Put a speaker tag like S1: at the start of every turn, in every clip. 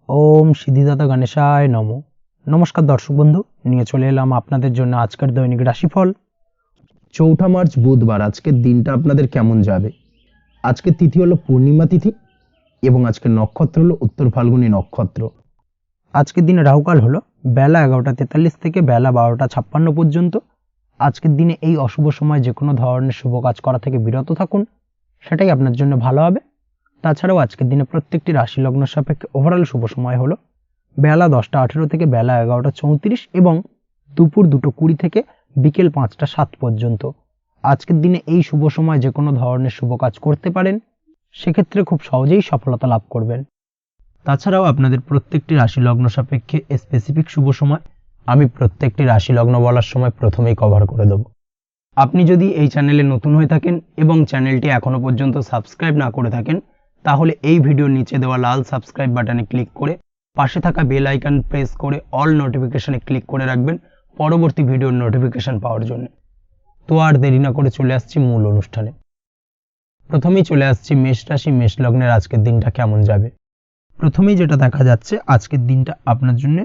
S1: ওম সিদ্ধিদাতা গণেশায় নমো। নমস্কার দর্শক বন্ধু, নিয়ে চলে এলাম আপনাদের জন্য আজকের দৈনিক রাশিফল।
S2: 4 মার্চ বুধবার। আজকের দিনটা আপনাদের কেমন যাবে? আজকের তিথি হলো পূর্ণিমা তিথি এবং আজকের নক্ষত্র হলো উত্তর ফাল্গুনী নক্ষত্র।
S1: আজকের দিনে রাহুকাল হলো বেলা 11:43 থেকে বেলা 12:56 পর্যন্ত। আজকের দিনে এই অশুভ সময় যে কোনো ধরনের শুভ কাজ করা থেকে বিরত থাকুন, সেটাই আপনার জন্য ভালো হবে। তাছাড়াও আজকের দিনে প্রত্যেকটি রাশি লগ্ন সাপেক্ষে ওভারঅল শুভ সময় হলো বেলা 10:18 থেকে বেলা 11:34 এবং দুপুর 2:20 থেকে বিকেল 5:07 পর্যন্ত। আজকের দিনে এই শুভ সময় যে কোনো ধরনের শুভ কাজ করতে পারেন, সেক্ষেত্রে খুব সহজেই সফলতা লাভ করবেন। তাছাড়াও আপনাদের প্রত্যেকটি রাশি লগ্ন সাপেক্ষে স্পেসিফিক শুভ সময় আমি প্রত্যেকটি রাশি লগ্ন বলার সময় প্রথমেই কভার করে দেব। আপনি যদি এই চ্যানেলে নতুন হয়ে থাকেন এবং চ্যানেলটি এখনো পর্যন্ত সাবস্ক্রাইব না করে থাকেন, তাহলে এই ভিডিওর নিচে দেওয়া লাল সাবস্ক্রাইব বাটনে ক্লিক করে পাশে থাকা বেল আইকন প্রেস করে অল নোটিফিকেশনে ক্লিক করে রাখবেন পরবর্তী ভিডিওর নোটিফিকেশন পাওয়ার জন্য। তো আর দেরি না করে চলে আসছি মূল অনুষ্ঠানে। প্রথমেই চলে আসছি মেষ রাশি মেষ লগ্নের আজকের দিনটা কেমন যাবে। প্রথমেই যেটা দেখা যাচ্ছে, আজকের দিনটা আপনার জন্য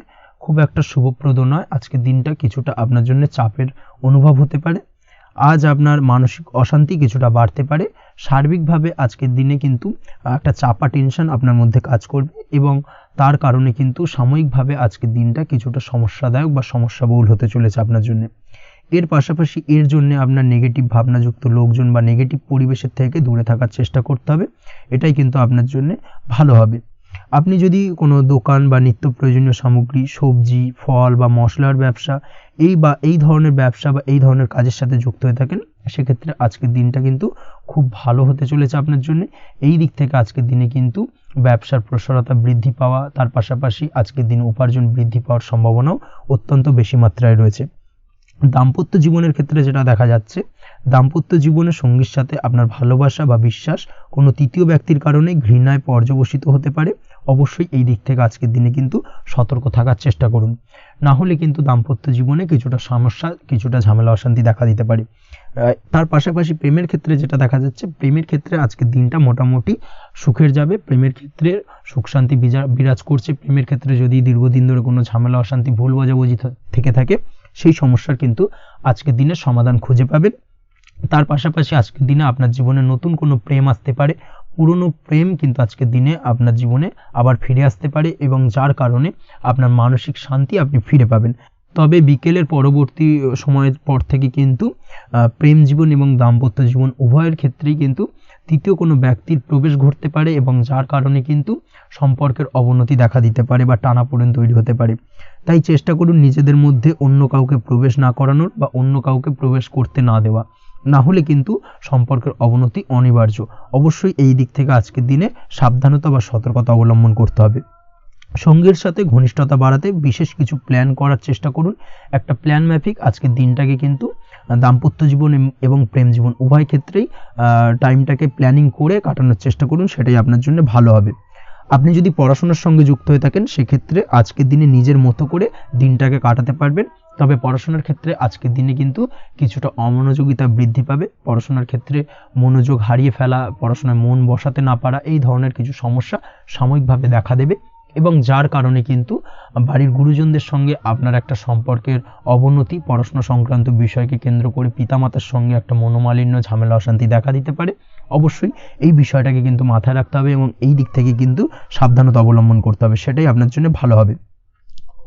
S1: খুব একটা শুভপ্রদ নয়। আজকের দিনটা কিছুটা আপনার জন্য চাপের অনুভব হতে পারে। আজ আপনার মানসিক অশান্তি কিছুটা বাড়তে পারে। সার্বিকভাবে আজকের দিনে কিন্তু একটা চাপা টেনশন আপনার মধ্যে কাজ করবে এবং তার কারণে কিন্তু সাময়িকভাবে আজকের দিনটা কিছুটা সমস্যাদায়ক বা সমস্যাবহুল হতে চলেছে আপনার জন্য। এর পাশাপাশি এর জন্য আপনার নেগেটিভ ভাবনাযুক্ত লোকজন বা নেগেটিভ পরিবেশের থেকে দূরে থাকার চেষ্টা করতে হবে। এটাই কিন্তু আপনার জন্য ভালো হবে। আপনি যদি কোনো দোকান বা নিত্য প্রয়োজনীয় সামগ্রী, সবজি, ফল বা মশলার ব্যবসা এই ধরনের ব্যবসা বা এই ধরনের কাজের সাথে যুক্ত হয়ে থাকেন, সেক্ষেত্রে আজকের দিনটা কিন্তু খুব ভালো হতে চলেছে আপনার জন্য। এই দিক থেকে আজকের দিনে কিন্তু ব্যবসার প্রসারতা বৃদ্ধি পাওয়া, তার পাশাপাশি আজকের দিনে উপার্জন বৃদ্ধি পাওয়ার সম্ভাবনাও অত্যন্ত বেশি মাত্রায় রয়েছে। দাম্পত্য জীবনের ক্ষেত্রে যেটা দেখা যাচ্ছে, দাম্পত্য জীবনের সঙ্গীর সাথে আপনার ভালোবাসা বা বিশ্বাস কোনো তৃতীয় ব্যক্তির কারণে ঘৃণায় পর্যবসিত হতে পারে। অবশ্যই এই দিক থেকে আজকের দিনে কিন্তু সতর্ক থাকার চেষ্টা করুন, না হলে কিন্তু দাম্পত্য জীবনে কিছুটা সমস্যা, কিছুটা ঝামেলা অশান্তি দেখা দিতে পারে। তার পাশাপাশি প্রেমের ক্ষেত্রে যেটা দেখা যাচ্ছে, প্রেমের ক্ষেত্রে আজকের দিনটা মোটামুটি সুখের যাবে। প্রেমের ক্ষেত্রে সুখ শান্তি বিরাজ করছে। প্রেমের ক্ষেত্রে যদি দীর্ঘদিন ধরে কোনো ঝামেলা অশান্তি ভুল বোঝাবুঝি থেকে থাকে, সেই সমস্যার কিন্তু আজকের দিনে সমাধান খুঁজে পাবেন। তার পাশাপাশি আজকের দিনে আপনার জীবনে নতুন কোনো প্রেম আসতে পারে। পুরনো প্রেম কিন্তু আজকের দিনে আপনার জীবনে আবার ফিরে আসতে পারে এবং যার কারণে আপনার মানসিক শান্তি আপনি ফিরে পাবেন। তবে বিকেলের পরবর্তী সময়ের পর থেকে কিন্তু প্রেম জীবন এবং দাম্পত্য জীবন উভয়ের ক্ষেত্রেই কিন্তু তৃতীয় কোনো ব্যক্তির প্রবেশ ঘটতে পারে এবং যার কারণে কিন্তু সম্পর্কের অবনতি দেখা দিতে পারে বা টানাপোড়েন তৈরি হতে পারে। তাই চেষ্টা করুন নিজেদের মধ্যে অন্য কাউকে প্রবেশ না করানোর বা অন্য কাউকে প্রবেশ করতে না দেওয়া, না হলে কিন্তু সম্পর্কের অবনতি অনিবার্য। অবশ্যই এই দিক থেকে আজকের দিনে সাবধানতা বা সতর্কতা অবলম্বন করতে হবে। সঙ্গীর সাথে ঘনিষ্ঠতা বাড়াতে বিশেষ কিছু প্ল্যান করার চেষ্টা করুন। একটা প্ল্যান মাফিক আজকের দিনটাকে কিন্তু দাম্পত্য জীবন এবং প্রেম জীবন উভয় ক্ষেত্রেই টাইমটাকে প্ল্যানিং করে কাটানোর চেষ্টা করুন, সেটাই আপনার জন্য ভালো হবে। আপনি যদি পড়াশোনার সঙ্গে যুক্ত হয়ে থাকেন, সেক্ষেত্রে আজকের দিনে নিজের মতো করে দিনটাকে কাটাতে পারবেন। তবে পড়াশোনার ক্ষেত্রে আজকের দিনে কিন্তু কিছুটা অমনোযোগিতা বৃদ্ধি পাবে। পড়াশোনার ক্ষেত্রে মনোযোগ হারিয়ে ফেলা, পড়াশোনায় মন বসাতে না পারা, এই ধরনের কিছু সমস্যা সাময়িকভাবে দেখা দেবে এবং যার কারণে কিন্তু বাড়ির গুরুজনদের সঙ্গে আপনার একটা সম্পর্কের অবনতি, পড়াশোনা সংক্রান্ত বিষয়কে কেন্দ্র করে পিতামাতার সঙ্গে একটা মনোমালিন্য, ঝামেলা অশান্তি দেখা দিতে পারে। অবশ্যই এই বিষয়টাকে কিন্তু মাথায় রাখতে হবে এবং এই দিক থেকে কিন্তু সাবধানতা অবলম্বন করতে হবে, সেটাই আপনার জন্য ভালো হবে।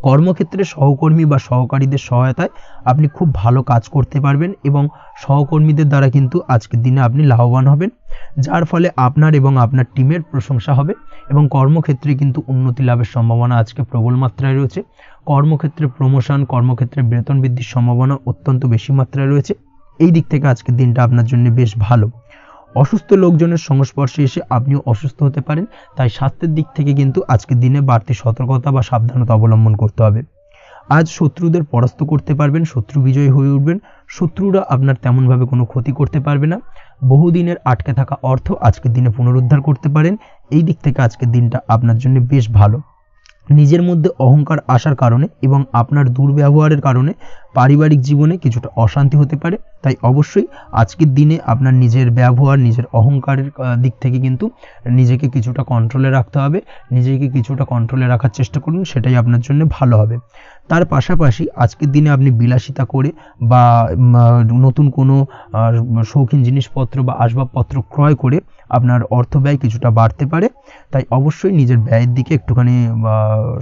S1: কর্মক্ষেত্রে সহকর্মী বা সহকারীদের সহায়তায় আপনি খুব ভালো কাজ করতে পারবেন এবং সহকর্মীদের দ্বারা কিন্তু আজকের দিনে আপনি লাভবান হবেন, যার ফলে আপনার এবং আপনার টিমের প্রশংসা হবে এবং কর্মক্ষেত্রে কিন্তু উন্নতি লাভের সম্ভাবনা আজকে প্রবল মাত্রায় রয়েছে। কর্মক্ষেত্রে প্রমোশন, কর্মক্ষেত্রে বেতন বৃদ্ধির সম্ভাবনা অত্যন্ত বেশি মাত্রায় রয়েছে। এই দিক থেকে আজকের দিনটা আপনার জন্য বেশ ভালো। অসুস্থ লোকজনের সংস্পর্শে এসে আপনিও অসুস্থ হতে পারেন, তাই স্বাস্থ্যের দিক থেকে কিন্তু আজকের দিনে বাড়তি সতর্কতা বা সাবধানতা অবলম্বন করতে হবে। আজ শত্রুদের পরাস্ত করতে পারবেন, শত্রু বিজয়ী হয়ে উঠবেন। শত্রুরা আপনার তেমনভাবে কোনো ক্ষতি করতে পারবে না। বহুদিনের আটকে থাকা অর্থ আজকের দিনে পুনরুদ্ধার করতে পারেন। এই দিক থেকে আজকের দিনটা আপনার জন্য বেশ ভালো। নিজের মধ্যে অহংকার আসার কারণে এবং আপনার দুর্ব্যবহারের কারণে পারিবারিক জীবনে কিছুটা অশান্তি হতে পারে। তাই অবশ্যই আজকের দিনে আপনার নিজের ব্যবহার, নিজের অহংকারের দিক থেকে কিন্তু নিজেকে কিছুটা কন্ট্রোলে রাখতে হবে। নিজেকে কিছুটা কন্ট্রোলে রাখার চেষ্টা করুন, সেটাই আপনার জন্য ভালো হবে। তার পাশাপাশি আজকের দিনে আপনি বিলাসিতা করে বা নতুন কোনো শৌখিন জিনিসপত্র বা আসবাবপত্র ক্রয় করে আপনার অর্থ ব্যয় কিছুটা বাড়তে পারে। তাই অবশ্যই নিজের ব্যয়ের দিকে একটুখানি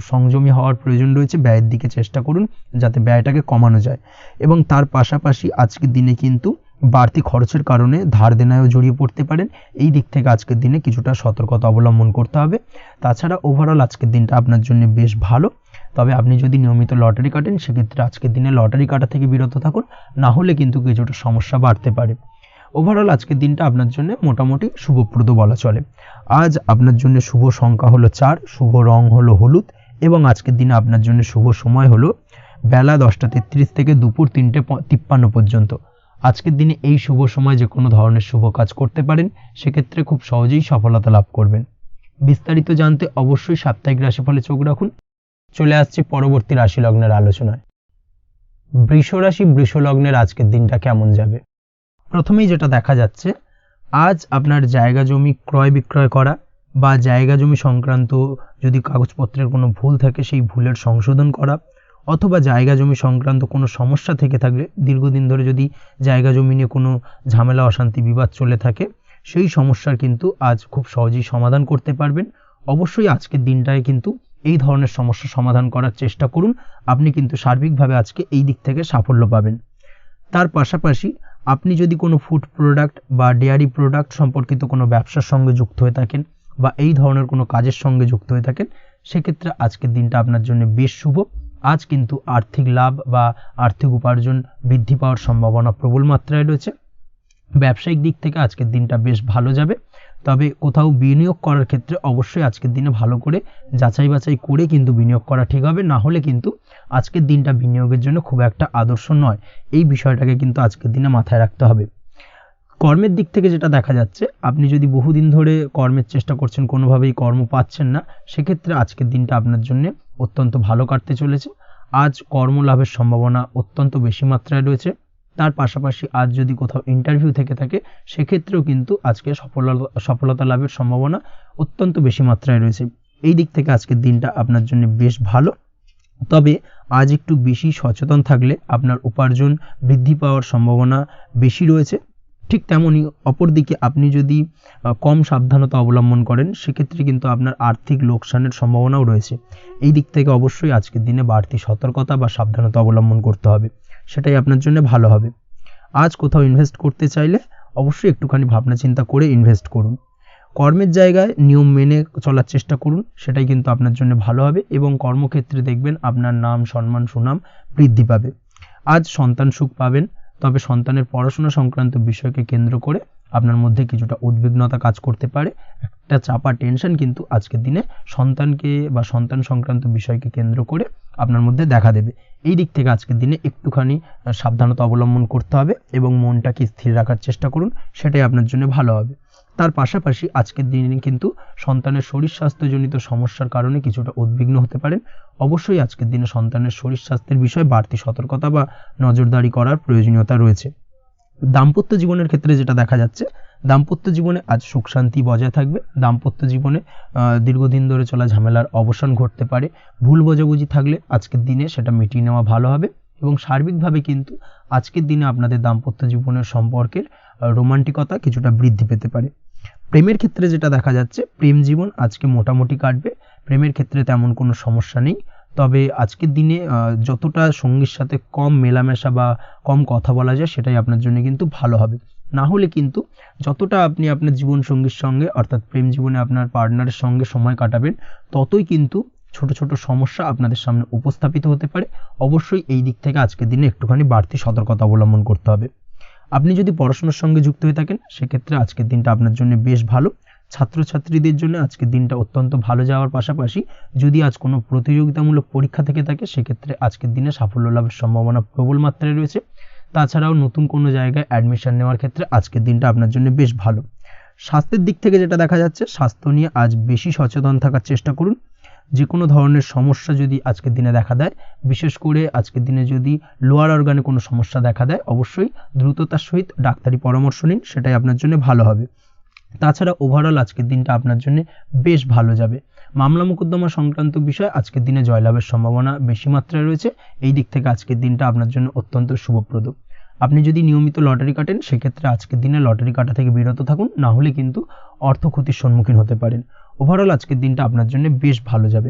S1: সংযমী হওয়ার প্রয়োজন রয়েছে। ব্যয়ের দিকে চেষ্টা করুন যাতে ব্যয়টাকে কমানো যায়। এবং তার পাশাপাশি আজকের দিনে কিন্তু বাড়তি খরচের কারণে ধার দেনায়ও জড়িয়ে পড়তে পারেন। এই দিক থেকে আজকের দিনে কিছুটা সতর্কতা অবলম্বন করতে হবে। তাছাড়া ওভারঅল আজকের দিনটা আপনার জন্য বেশ ভালো। তবে আপনি যদি নিয়মিত লটারি কাটেন সেক্ষেত্রে আজকের দিনে লটারি কাটা থেকে বিরত থাকুন, না হলে কিন্তু কিছুটা সমস্যা বাড়তে পারে। ওভারঅল আজকের দিনটা আপনার জন্য মোটামুটি শুভপ্রদ বলা চলে। আজ আপনার জন্য শুভ সংখ্যা হলো 4, শুভ রং হলো হলুদ এবং আজকের দিনে আপনার জন্য শুভ সময় হলো বেলা 10:33 থেকে দুপুর 3:53 পর্যন্ত। আজকের দিনে এই শুভ সময় যে কোনো ধরনের শুভ কাজ করতে পারেন, সেক্ষেত্রে খুব সহজেই সফলতা লাভ করবেন। বিস্তারিত জানতে অবশ্যই সাপ্তাহিক রাশিফলে চোখ রাখুন। চলে আসছি পরবর্তী রাশি লগ্নের আলোচনায়। বৃষ রাশি, বৃষ লগ্নের আজকের দিনটা কেমন যাবে? প্রথমেই যেটা দেখা যাচ্ছে, আজ আপনার জায়গা জমি ক্রয় বিক্রয় করা বা জায়গা জমি সংক্রান্ত যদি কাগজপত্রের কোনো ভুল থাকে সেই ভুলের সংশোধন করা, অথবা জায়গা জমি সংক্রান্ত কোনো সমস্যা থেকে থাকলে, দীর্ঘদিন ধরে যদি জায়গা জমি নিয়ে কোনো ঝামেলা অশান্তি বিবাদ চলে থাকে, সেই সমস্যার কিন্তু আজ খুব সহজেই সমাধান করতে পারবেন। অবশ্যই আজকের দিনটায় কিন্তু এই ধরনের সমস্যা সমাধান করার চেষ্টা করুন। আপনি কিন্তু সার্বিকভাবে আজকে এই দিক থেকে সাফল্য পাবেন। তার পাশাপাশি আপনি যদি কোনো ফুড প্রোডাক্ট বা ডেয়ারি প্রোডাক্ট সম্পর্কিত কোনো ব্যবসার সঙ্গে যুক্ত হয়ে থাকেন বা এই ধরনের কোনো কাজের সঙ্গে যুক্ত হয়ে থাকেন, সেক্ষেত্রে আজকের দিনটা আপনার জন্য বেশ শুভ। আজ কিন্তু আর্থিক লাভ বা আর্থিক উপার্জন বৃদ্ধি পাওয়ার সম্ভাবনা প্রবল মাত্রায় রয়েছে। ব্যবসায়িক দিক থেকে আজকের দিনটা বেশ ভালো যাবে। তবে কোথাও বিনিয়োগ করার ক্ষেত্রে অবশ্যই আজকের দিনে ভালো করে যাচাই বাছাই করে কিন্তু বিনিয়োগ করা ঠিক হবে, না হলে কিন্তু আজকের দিনটা বিনিয়োগের জন্য খুব একটা আদর্শ নয়। এই বিষয়টাকে কিন্তু আজকের দিনে মাথায় রাখতে হবে। কর্মের দিক থেকে যেটা দেখা যাচ্ছে, আপনি যদি বহুদিন ধরে কর্মের চেষ্টা করছেন, কোনোভাবেই কর্ম পাচ্ছেন না, সেক্ষেত্রে আজকের দিনটা আপনার জন্য অত্যন্ত ভালো কাটতে চলেছে। আজ কর্মলাভের সম্ভাবনা অত্যন্ত বেশি মাত্রায় রয়েছে। তার পাশাপাশি আজ যদি কোথাও ইন্টারভিউ থেকে থাকে, সেক্ষেত্রেও কিন্তু আজকে সফলতা লাভের সম্ভাবনা অত্যন্ত বেশি মাত্রায় রয়েছে। এই দিক থেকে আজকের দিনটা আপনার জন্য বেশ ভালো। তবে আজ একটু বেশি সচেতন থাকলে আপনার উপার্জন বৃদ্ধি পাওয়ার সম্ভাবনা বেশি রয়েছে। ঠিক তেমনই অপরদিকে আপনি যদি কম সাবধানতা অবলম্বন করেন, সেক্ষেত্রে কিন্তু আপনার আর্থিক লোকসানের সম্ভাবনাও রয়েছে। এই দিক থেকে অবশ্যই আজকের দিনে বাড়তি সতর্কতা বা সাবধানতা অবলম্বন করতে হবে, সেটাই আপনার জন্য ভালো হবে। আজ কোথাও ইনভেস্ট করতে চাইলে অবশ্যই একটুখানি ভাবনা চিন্তা করে ইনভেস্ট করুন। কর্মের জায়গায় নিয়ম মেনে চলার চেষ্টা করুন, সেটাই কিন্তু আপনার জন্য ভালো হবে এবং কর্মক্ষেত্রে দেখবেন আপনার নাম, সম্মান, সুনাম বৃদ্ধি পাবে। আজ সন্তান সুখ পাবেন, তবে সন্তানের পড়াশোনা সংক্রান্ত বিষয়কে কেন্দ্র করে আপনার মধ্যে কিছুটা উদ্বিগ্নতা কাজ করতে পারে। একটা চাপা টেনশন কিন্তু আজকের দিনে সন্তানকে বা সন্তান সংক্রান্ত বিষয়কে কেন্দ্র করে আপনার মধ্যে দেখা দেবে। এই দিক থেকে আজকের দিনে একটুখানি সাবধানতা অবলম্বন করতে হবে এবং মনটাকে স্থির রাখার চেষ্টা করুন, সেটাই আপনার জন্য ভালো হবে। তার পাশাপাশি আজকের দিনে কিন্তু সন্তানের শরীর স্বাস্থ্যজনিত সমস্যার কারণে কিছুটা উদ্বিগ্ন হতে পারেন। অবশ্যই আজকের দিনে সন্তানের শরীর স্বাস্থ্যের বিষয়ে বাড়তি সতর্কতা বা নজরদারি করার প্রয়োজনীয়তা রয়েছে। দাম্পত্য জীবনের ক্ষেত্রে যেটা দেখা যাচ্ছে, দাম্পত্য জীবনে আজ সুখ শান্তি বজায় থাকবে। দাম্পত্য জীবনে দীর্ঘদিন ধরে চলা ঝামেলার অবসান ঘটতে পারে। ভুল বোঝাবুঝি থাকলে আজকের দিনে সেটা মিটিয়ে নেওয়া ভালো হবে এবং সার্বিকভাবে কিন্তু আজকের দিনে আপনাদের দাম্পত্য জীবনের সম্পর্কের রোমান্টিকতা কিছুটা বৃদ্ধি পেতে পারে। প্রেমের ক্ষেত্রে যেটা দেখা যাচ্ছে, প্রেম জীবন আজকে মোটামুটি কাটবে। প্রেমের ক্ষেত্রে তেমন কোনো সমস্যা নেই। তবে আজকের দিনে যতটা সঙ্গীর সাথে কম মেলামেশা বা কম কথা বলা যায়, সেটাই আপনার জন্য কিন্তু ভালো হবে। না হলে কিন্তু যতটা আপনি আপনার জীবন সঙ্গীর সঙ্গে অর্থাৎ প্রেম জীবনে আপনার পার্টনারের সঙ্গে সময় কাটাবেন, ততই কিন্তু ছোট ছোট সমস্যা আপনাদের সামনে উপস্থাপিত হতে পারে। অবশ্যই এই দিক থেকে আজকের দিনে একটুখানি বাড়তি সতর্কতা অবলম্বন করতে হবে। আপনি যদি পড়াশোনার সঙ্গে যুক্ত হয়ে থাকেন, সেক্ষেত্রে আজকের দিনটা আপনার জন্য বেশ ভালো। ছাত্রছাত্রীদের জন্য আজকের দিনটা অত্যন্ত ভালো যাওয়ার পাশাপাশি যদি আজ কোনো প্রতিযোগিতামূলক পরীক্ষা থেকে থাকে, সেক্ষেত্রে আজকের দিনে সাফল্য লাভের সম্ভাবনা প্রবল মাত্রায় রয়েছে। তাছাড়াও নতুন কোনো জায়গায় অ্যাডমিশন নেওয়ার ক্ষেত্রে আজকের দিনটা আপনার জন্য বেশ ভালো। স্বাস্থ্যের দিক থেকে যেটা দেখা যাচ্ছে, স্বাস্থ্য নিয়ে আজ বেশি সচেতন থাকার চেষ্টা করুন। যে কোনো ধরনের সমস্যা যদি আজকের দিনে দেখা দেয়, বিশেষ করে আজকের দিনে যদি লোয়ার অর্গানে কোনো সমস্যা দেখা দেয়, অবশ্যই দ্রুততার সহিত ডাক্তারি পরামর্শ নিন, সেটাই আপনার জন্য ভালো হবে। তাছাড়া ওভারঅল আজকের দিনটা আপনার জন্য বেশ ভালো যাবে। মামলা মোকদ্দমা সংক্রান্ত বিষয় আজকের দিনে জয়লাভের সম্ভাবনা বেশি মাত্রায় রয়েছে। এই দিক থেকে আজকের দিনটা আপনার জন্য অত্যন্ত শুভপ্রদ। আপনি যদি নিয়মিত লটারি কাটেন, সেক্ষেত্রে আজকের দিনে লটারি কাটা থেকে বিরত থাকুন, না হলে কিন্তু অর্থ ক্ষতির সম্মুখীন হতে পারেন। ওভারঅল আজকের দিনটা আপনার জন্য বেশ ভালো যাবে।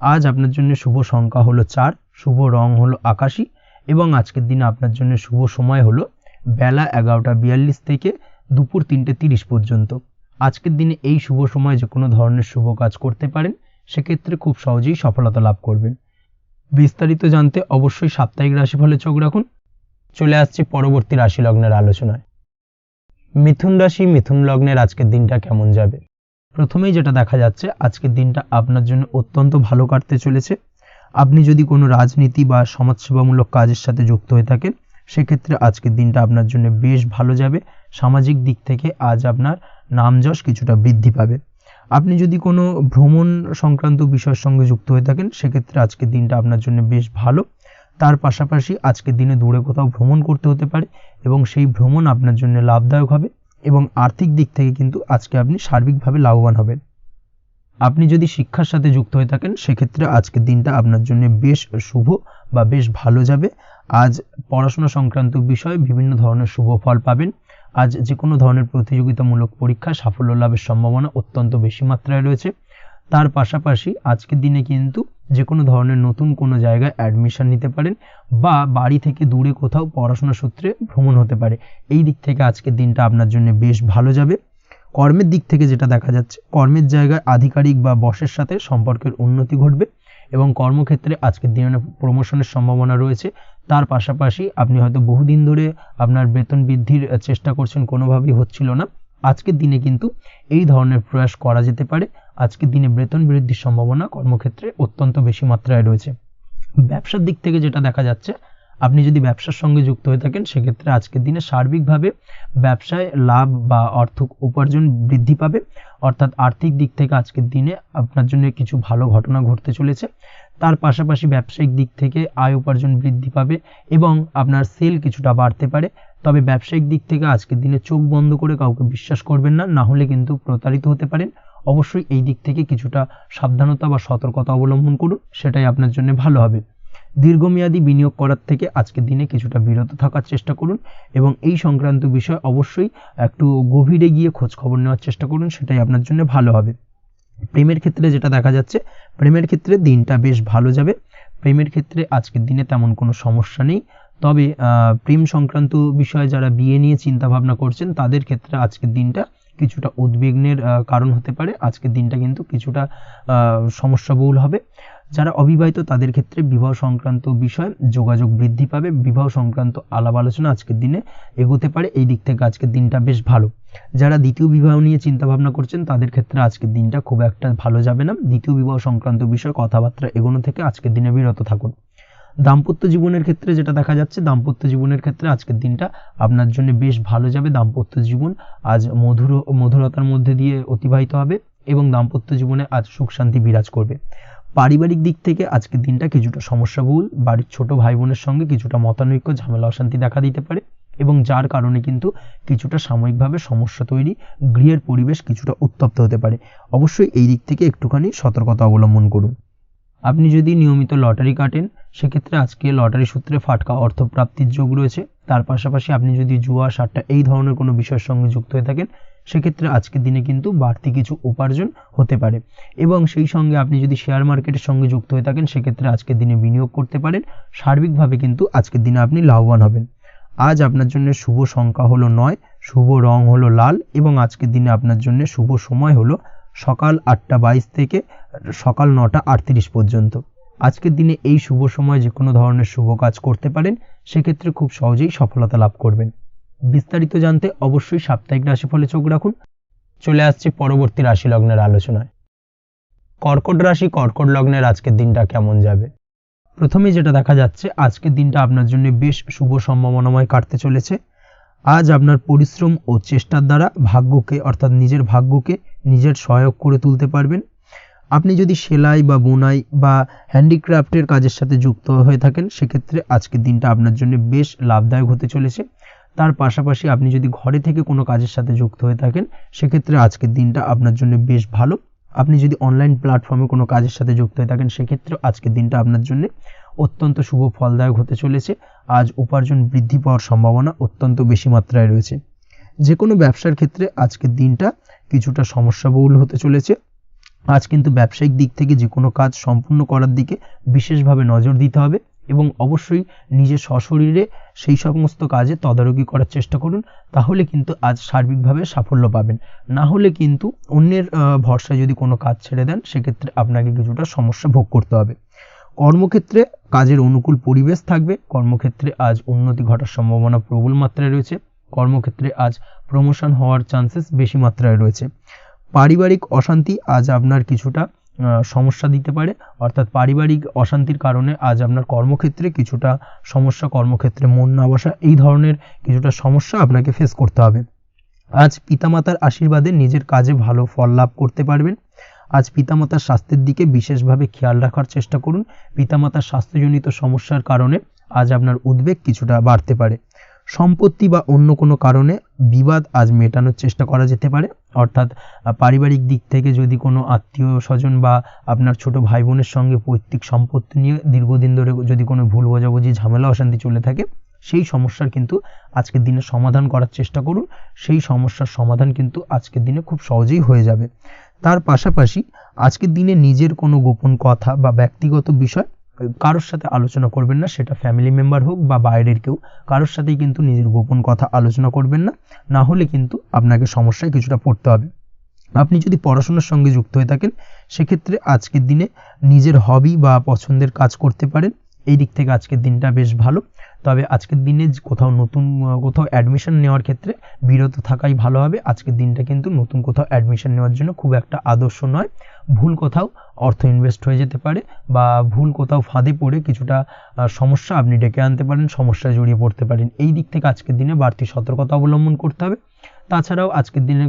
S1: আজ আপনার জন্য শুভ সংখ্যা হলো 4, শুভ রং হলো আকাশী, এবং আজকের দিনে আপনার জন্য শুভ সময় হলো বেলা 11:42 থেকে দুপুর 3:30 পর্যন্ত। আজকের দিনে এই শুভ সময়ে যে কোনো ধরনের শুভ কাজ করতে পারেন, সেক্ষেত্রে খুব সহজেই সফলতা লাভ করবেন। বিস্তারিত জানতে অবশ্যই সাপ্তাহিক রাশিফলে চোখ রাখুন। চলে আসছি পরবর্তী রাশি লগ্নের আলোচনায়। মিথুন রাশি, মিথুন লগ্নের আজকের দিনটা কেমন যাবে? প্রথমেই যেটা দেখা যাচ্ছে, আজকের দিনটা আপনার জন্য অত্যন্ত ভালো কাটতে চলেছে। আপনি যদি কোনো রাজনীতি বা সমাজসেবামূলক কাজের সাথে যুক্ত হয়ে থাকেন, সেক্ষেত্রে আজকের দিনটা আপনার জন্য বেশ ভালো যাবে। সামাজিক দিক থেকে আজ আপনার নামযশ কিছুটা বৃদ্ধি পাবে। আপনি যদি কোনো ভ্রমণ সংক্রান্ত বিষয়ের সঙ্গে যুক্ত হয়ে থাকেন, সেক্ষেত্রে আজকের দিনটা আপনার জন্য বেশ ভালো। তার পাশাপাশি আজকের দিনে দূরে কোথাও ভ্রমণ করতে হতে পারে, এবং সেই ভ্রমণ আপনার জন্য লাভদায়ক হবে, এবং আর্থিক দিক থেকে কিন্তু আজকে আপনি সার্বিকভাবে লাভবান হবেন। আপনি যদি শিক্ষার সাথে যুক্ত হয়ে থাকেন, সেক্ষেত্রে আজকের দিনটা আপনার জন্য বেশ শুভ বা বেশ ভালো যাবে। আজ পড়াশোনা সংক্রান্ত বিষয়ে বিভিন্ন ধরনের শুভ ফল পাবেন। আজ যে কোনো ধরনের প্রতিযোগিতামূলক পরীক্ষায় সাফল্য লাভের সম্ভাবনা অত্যন্ত বেশি মাত্রায় রয়েছে। তার পাশাপাশি আজকের দিনে কিন্তু যে কোনো ধরনের নতুন কোনো জায়গায় অ্যাডমিশন নিতে পারেন, বা বাড়ি থেকে দূরে কোথাও পড়াশোনা সূত্রে ভ্রমণ হতে পারে। এই দিক থেকে আজকের দিনটা আপনার জন্য বেশ ভালো যাবে। কর্মের দিক থেকে যেটা দেখা যাচ্ছে, কর্মের জায়গায় আধিকারিক বা বসের সাথে সম্পর্কের উন্নতি ঘটবে, এবং কর্মক্ষেত্রে আজকের দিনে প্রমোশনের সম্ভাবনা রয়েছে। তার পাশাপাশি আপনি হয়তো বহুদিন ধরে আপনার বেতন বৃদ্ধির চেষ্টা করছেন, কোনোভাবেই হচ্ছিল না। আজকের দিনে কিন্তু এই ধরনের প্রয়াস করা যেতে পারে। আজকের দিনে বেতন বৃদ্ধির সম্ভাবনা কর্মক্ষেত্রে অত্যন্ত বেশি মাত্রায় রয়েছে। ব্যবসার দিক থেকে যেটা দেখা যাচ্ছে, আপনি যদি ব্যবসার সঙ্গে যুক্ত হয়ে থাকেন, সেক্ষেত্রে আজকের দিনে সার্বিকভাবে ব্যবসায় লাভ বা অর্থ উপার্জন বৃদ্ধি পাবে। অর্থাৎ আর্থিক দিক থেকে আজকের দিনে আপনার জন্য কিছু ভালো ঘটনা ঘটতে চলেছে। তার পাশাপাশি ব্যবসায়িক দিক থেকে আয় উপার্জন বৃদ্ধি পাবে, এবং আপনার সেল কিছুটা বাড়তে পারে। তবে ব্যবসায়িক দিক থেকে আজকের দিনে চোখ বন্ধ করে কাউকে বিশ্বাস করবেন না, না হলে কিন্তু প্রতারিত হতে পারেন। অবশ্যই এই দিক থেকে কিছুটা সাবধানতা বা সতর্কতা অবলম্বন করুন, সেটাই আপনার জন্য ভালো হবে। দীর্ঘমেয়াদী বিনিয়োগ করার থেকে আজকের দিনে কিছুটা বিরত থাকার চেষ্টা করুন, এবং এই সংক্রান্ত বিষয় অবশ্যই একটু গভীরে গিয়ে খোঁজ খবর নেওয়ার চেষ্টা করুন, সেটাই আপনার জন্য ভালো হবে। প্রেমের ক্ষেত্রে যেটা দেখা যাচ্ছে, প্রেমের ক্ষেত্রে দিনটা বেশ ভালো যাবে। প্রেমের ক্ষেত্রে আজকের দিনে তেমন কোনো সমস্যা নেই। তবে প্রেম সংক্রান্ত বিষয়ে যারা বিয়ে নিয়ে চিন্তা ভাবনা করছেন, তাদের ক্ষেত্রে আজকের দিনটা কিছুটা উদ্বিগ্নের কারণ হতে পারে। আজকের দিনটা কিন্তু কিছুটা সমস্যাবহুল হবে। যারা অবিবাহিত, তাদের ক্ষেত্রে বিবাহ সংক্রান্ত বিষয় যোগাযোগ বৃদ্ধি পাবে। বিবাহ সংক্রান্ত আলাপ আলোচনা আজকের দিনে এগোতে পারে। এই দিক থেকে আজকের দিনটা বেশ ভালো। যারা দ্বিতীয় বিবাহ নিয়ে চিন্তা ভাবনা করছেন, তাদের ক্ষেত্রে আজকের দিনটা খুব একটা ভালো যাবে না। দ্বিতীয় বিবাহ সংক্রান্ত বিষয় কথাবার্তা এগোনো থেকে আজকের দিনে বিরত থাকুন। দাম্পত্য জীবনের ক্ষেত্রে যেটা দেখা যাচ্ছে, দাম্পত্য জীবনের ক্ষেত্রে আজকের দিনটা আপনার জন্য বেশ ভালো যাবে। দাম্পত্য জীবন আজ মধুরতার মধ্যে দিয়ে অতিবাহিত হবে, এবং দাম্পত্য জীবনে আজ সুখ শান্তি বিরাজ করবে। পারিবারিক দিক থেকে আজকের দিনটা কিছুটা সমস্যাবহুল। বাড়ির ছোট ভাই বোনের সঙ্গে কিছুটা মতানৈক্য, ঝামেলা, অশান্তি দেখা দিতে পারে, এবং যার কারণে কিন্তু কিছুটা সাময়িকভাবে সমস্যা তৈরি, গৃহের পরিবেশ কিছুটা উত্তপ্ত হতে পারে। অবশ্যই এই দিক থেকে একটুখানি সতর্কতা অবলম্বন করুন। আপনি যদি নিয়মিত লটারি কাটেন, সেক্ষেত্রে আজকে লটারি সূত্রে ফাটকা অর্থপ্রাপ্তির যোগ রয়েছে। তার পাশাপাশি আপনি যদি জুয়া, সাট্টা এই ধরনের কোনো বিষয়ের সঙ্গে যুক্ত হয়ে থাকেন, সেক্ষেত্রে আজকের দিনে কিন্তু বাড়তি কিছু উপার্জন হতে পারে। এবং সেই সঙ্গে আপনি যদি শেয়ার মার্কেটের সঙ্গে যুক্ত হয়ে থাকেন, সেক্ষেত্রে আজকের দিনে বিনিয়োগ করতে পারেন। সার্বিকভাবে কিন্তু আজকের দিনে আপনি লাভবান হবেন। আজ আপনার জন্য শুভ সংখ্যা হলো 9, শুভ রং হলো লাল, এবং আজকের দিনে আপনার জন্য শুভ সময় হলো সকাল 8:22 থেকে সকাল 9:38 পর্যন্ত। আজকের দিনে এই শুভ সময় যে কোনো ধরনের শুভ কাজ করতে পারেন, সেক্ষেত্রে খুব সহজেই সফলতা লাভ করবেন। বিস্তারিত জানতে অবশ্যই সাপ্তাহিক রাশিফলে চোখ রাখুন। চলে আসছি পরবর্তী রাশি লগ্নের আলোচনায়। কর্কট রাশি, কর্কট লগ্নের আজকের দিনটা কেমন যাবে? প্রথমেই যেটা দেখা যাচ্ছে, আজকের দিনটা আপনার জন্য বেশ শুভ সম্ভাবনাময় কাটতে চলেছে। আজ আপনার পরিশ্রম ও চেষ্টার দ্বারা ভাগ্যকে, অর্থাৎ নিজের ভাগ্যকে নিজের সহায়ক করে তুলতে পারবেন। আপনি যদি সেলাই বা বুনাই বা হ্যান্ডিক্রাফটের কাজের সাথে যুক্ত হয়ে থাকেন সেক্ষেত্রে আজকের দিনটা আপনার জন্য বেশ লাভদায়ক হতে চলেছে। তার পাশাপাশি আপনি যদি ঘরে থেকে কোনো কাজের সাথে যুক্ত হয়ে থাকেন সেক্ষেত্রে আজকের দিনটা আপনার জন্য বেশ ভালো। আপনি যদি অনলাইন প্ল্যাটফর্মে কোনো কাজের সাথে যুক্ত হয়ে থাকেন সেক্ষেত্রে আজকের দিনটা আপনার জন্য অত্যন্ত শুভ ফলদায়ক হতে চলেছে। আজ উপার্জন বৃদ্ধি পাওয়ার সম্ভাবনা অত্যন্ত বেশি মাত্রায় রয়েছে। যে কোনো ব্যবসার ক্ষেত্রে আজকের দিনটা কিছুটা সমস্যাবহুল হতে চলেছে। আজ কিন্তু ব্যবসায়িক দিক থেকে যে কোনো কাজ সম্পূর্ণ করার দিকে বিশেষভাবে নজর দিতে হবে এবং অবশ্যই নিজের সশরীরে সেই সমস্ত কাজে তদারকি করার চেষ্টা করুন, তাহলে কিন্তু আজ সার্বিকভাবে সাফল্য পাবেন। না হলে কিন্তু অন্যের ভরসায় যদি কোনো কাজ ছেড়ে দেন সেক্ষেত্রে আপনাকে কিছুটা সমস্যা ভোগ করতে হবে। কর্মক্ষেত্রে কাজের অনুকূল পরিবেশ থাকবে। কর্মক্ষেত্রে আজ উন্নতি ঘটার সম্ভাবনা প্রবল মাত্রায় রয়েছে। কর্মক্ষেত্রে আজ প্রমোশন হওয়ার চান্সেস বেশি মাত্রায় রয়েছে। পারিবারিক অশান্তি আজ আপনার কিছুটা সমস্যা দিতে পারে, অর্থাৎ পারিবারিক অশান্তির কারণে আজ আপনার কর্মক্ষেত্রে কিছুটা সমস্যা, কর্মক্ষেত্রে মন না বসা, এই ধরনের কিছুটা সমস্যা আপনাকে ফেস করতে হবে। আজ পিতামাতার আশীর্বাদে নিজের কাজে ভালো ফল লাভ করতে পারবেন। আজ পিতামাতার স্বাস্থ্যের দিকে বিশেষভাবে খেয়াল রাখার চেষ্টা করুন। পিতামাতার স্বাস্থ্যজনিত সমস্যার কারণে আজ আপনার উদ্বেগ কিছুটা বাড়তে পারে। সম্পত্তি বা অন্য কোনো কারণে বিবাদ আজ মেটানোর চেষ্টা করা যেতে পারে, অর্থাৎ পারিবারিক দিক থেকে যদি কোনো আত্মীয় স্বজন বা আপনার ছোট ভাই বোনের সঙ্গে পৈতৃক সম্পত্তি নিয়ে দীর্ঘদিন ধরে যদি কোনো ভুল বোঝাবুঝি ঝামেলা অশান্তি চলে থাকে সেই সমস্যার কিন্তু আজকের দিনে সমাধান করার চেষ্টা করুন। সেই সমস্যার সমাধান কিন্তু আজকের দিনে খুব সহজেই হয়ে যাবে। তার পাশাপাশি আজকের দিনে নিজের কোনো গোপন কথা বা ব্যক্তিগত বিষয় কারোর সাথে আলোচনা করবেন না, সেটা ফ্যামিলি মেম্বার হোক বা বাইরের কেউ, কারোর সাথেই কিন্তু নিজের গোপন কথা আলোচনা করবেন না, না হলে কিন্তু আপনাকে সমস্যায় কিছুটা পড়তে হবে। আপনি যদি পড়াশোনার সঙ্গে যুক্ত হয়ে থাকেন সেক্ষেত্রে আজকের দিনে নিজের হবি বা পছন্দের কাজ করতে পারেন। এই দিক থেকে আজকের দিনটা বেশ ভালো। তবে আজকের দিনে কোথাও অ্যাডমিশন নেওয়ার ক্ষেত্রে বিরত থাকাই ভালো হবে। আজকের দিনটা কিন্তু নতুন কোথাও অ্যাডমিশন নেওয়ার জন্য খুব একটা আদর্শ নয়। ভুল কোথাও অর্থ ইনভেস্ট হয়ে যেতে পারে বা ভুল কোথাও ফাঁদে পড়ে কিছুটা সমস্যা আপনি ডেকে আনতে পারেন, সমস্যায় জড়িয়ে পড়তে পারেন। এই দিক থেকে আজকের দিনে বাড়তি সতর্কতা অবলম্বন করতে হবে। তাছাড়াও আজকের দিনে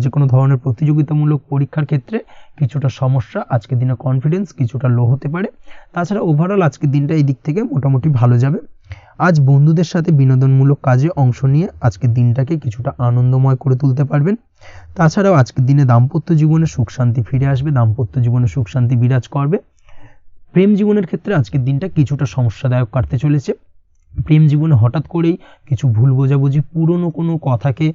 S1: যে কোনো ধরনের প্রতিযোগিতামূলক পরীক্ষার ক্ষেত্রে কিছুটা সমস্যা, আজকের দিনে কনফিডেন্স কিছুটা লো হতে পারে। তাছাড়া ওভারঅল আজকের দিনটা এই দিক থেকে মোটামুটি ভালো যাবে। আজ বন্ধুদের সাথে বিনোদনমূলক কাজে অংশ নিয়ে আজকের দিনটাকে কিছুটা আনন্দময় করে তুলতে পারবেন। তাছাড়াও আজকের দিনে দাম্পত্য জীবনে সুখ শান্তি ফিরে আসবে, দাম্পত্য জীবনে সুখ শান্তি বিরাজ করবে। প্রেম জীবনের ক্ষেত্রে আজকের দিনটা কিছুটা সমস্যাদায়ক কাটতে চলেছে। প্রেম জীবনে হঠাৎ করেই কিছু ভুল বোঝাবুঝি, পুরনো কোনো কথাকে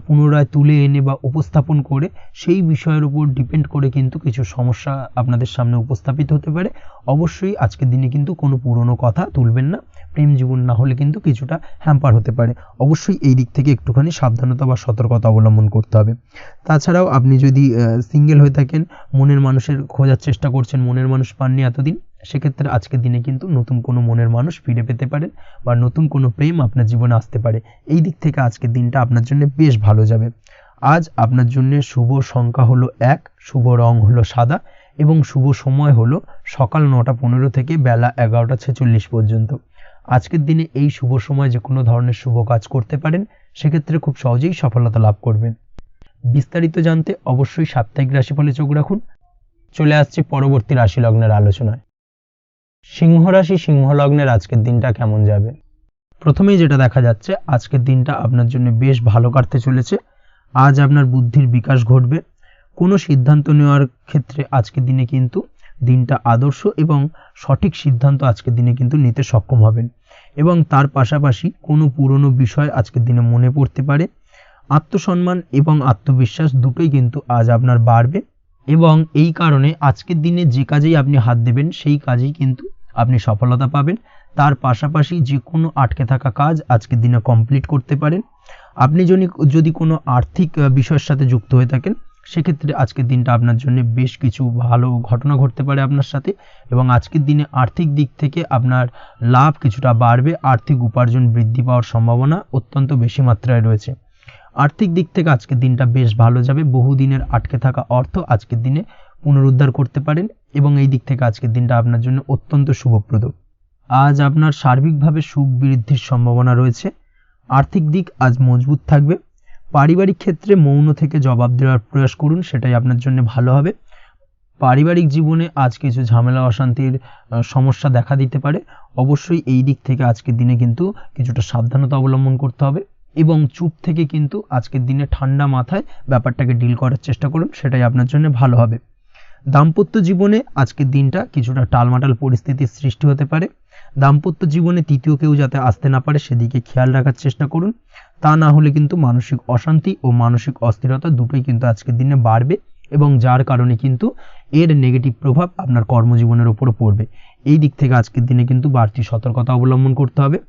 S1: পুনরায় তুলে এনে বা উপস্থাপন করে সেই বিষয়ের উপর ডিপেন্ড করে কিন্তু কিছু সমস্যা আপনাদের সামনে উপস্থাপিত হতে পারে। অবশ্যই আজকের দিনে কিন্তু কোনো পুরনো কথা তুলবেন না, প্রেম জীবন না হলে কিন্তু কিছুটা হ্যাম্পার হতে পারে। অবশ্যই এই দিক থেকে একটুখানি সাবধানতা বা সতর্কতা অবলম্বন করতে হবে। তাছাড়াও আপনি যদি সিঙ্গেল হয়ে থাকেন, মনের মানুষের খোঁজার চেষ্টা করছেন, মনের মানুষ পাননি এতদিন, সেক্ষেত্রে আজকের দিনে কিন্তু নতুন কোনো মনের মানুষ ফিরে পেতে পারেন বা নতুন কোনো প্রেম আপনার জীবনে আসতে পারে। এই দিক থেকে আজকের দিনটা আপনার জন্য বেশ ভালো যাবে। আজ আপনার জন্য শুভ সংখ্যা হলো 1, শুভ রং হলো সাদা এবং শুভ সময় হলো সকাল 9:15 থেকে বেলা 11:46 পর্যন্ত। আজকের দিনে এই শুভ সময় যে কোনো ধরনের শুভ কাজ করতে পারেন, সেক্ষেত্রে খুব সহজেই সফলতা লাভ করবেন। বিস্তারিত জানতে অবশ্যই সাপ্তাহিক রাশিফলে চোখ রাখুন। চলে আসছি পরবর্তী রাশি লগ্নের আলোচনায়। সিংহ রাশি, সিংহ লগ্নের আজকের দিনটা কেমন যাবে? প্রথমেই যেটা দেখা যাচ্ছে আজকের দিনটা আপনার জন্য বেশ ভালো কাটতে চলেছে। আজ আপনার বুদ্ধির বিকাশ ঘটবে। কোনো সিদ্ধান্ত নেওয়ার ক্ষেত্রে আজকের দিনে কিন্তু দিনটা আদর্শ এবং সঠিক সিদ্ধান্ত আজকের দিনে কিন্তু নিতে সক্ষম হবেন এবং তার পাশাপাশি কোনো পুরনো বিষয় আজকের দিনে মনে পড়তে পারে। আত্মসম্মান এবং আত্মবিশ্বাস দুটোই কিন্তু আজ আপনার বাড়বে এবং এই কারণে আজকের দিনে যে কাজেই আপনি হাত দেবেন সেই কাজেই কিন্তু আপনি সফলতা পাবেন। তার পাশাপাশি যে কোনো আটকে থাকা কাজ আজকের দিনে কমপ্লিট করতে পারেন। আপনি যদি কোনো আর্থিক বিষয়ের সাথে যুক্ত হয়ে থাকেন সেক্ষেত্রে আজকের দিনটা আপনার জন্য বেশ কিছু ভালো ঘটনা ঘটতে পারে আপনার সাথে এবং আজকের দিনে আর্থিক দিক থেকে আপনার লাভ কিছুটা বাড়বে। আর্থিক উপার্জন বৃদ্ধি পাওয়ার সম্ভাবনা অত্যন্ত বেশি মাত্রায় রয়েছে। আর্থিক দিক থেকে আজকের দিনটা বেশ ভালো যাবে। বহুদিনের আটকে থাকা অর্থ আজকের দিনে পুনরুদ্ধার করতে পারেন এবং এই দিক থেকে আজকের দিনটা আপনার জন্য অত্যন্ত শুভপ্রদ। আজ আপনার সার্বিকভাবে সুখ বৃদ্ধির সম্ভাবনা রয়েছে। আর্থিক দিক আজ মজবুত থাকবে। পারিবারিক ক্ষেত্রে মৌন থেকে জবাব দেওয়ার প্রয়াস করুন, সেটাই আপনার জন্য ভালো হবে। পারিবারিক জীবনে আজ কিছু ঝামেলা অশান্তির সমস্যা দেখা দিতে পারে। অবশ্যই এই দিক থেকে আজকের দিনে কিন্তু কিছুটা সাবধানতা অবলম্বন করতে হবে এবং চুপ থেকে কিন্তু আজকের দিনে ঠান্ডা মাথায় ব্যাপারটাকে ডিল করার চেষ্টা করুন, সেটাই আপনার জন্য ভালো হবে। দাম্পত্য জীবনে আজকের দিনটা কিছুটা টালমাটাল পরিস্থিতির সৃষ্টি হতে পারে। দাম্পত্য জীবনে তৃতীয় কেউ যাতে আসতে না পারে সেদিকে খেয়াল রাখার চেষ্টা করুন, তা না হলে কিন্তু মানসিক অশান্তি ও মানসিক অস্থিরতা দুটোই কিন্তু আজকের দিনে বাড়বে এবং যার কারণে কিন্তু এর নেগেটিভ প্রভাব আপনার কর্মজীবনের উপর পড়বে। এই দিক থেকে আজকের দিনে কিন্তু বাড়তি সতর্কতা অবলম্বন করতে হবে।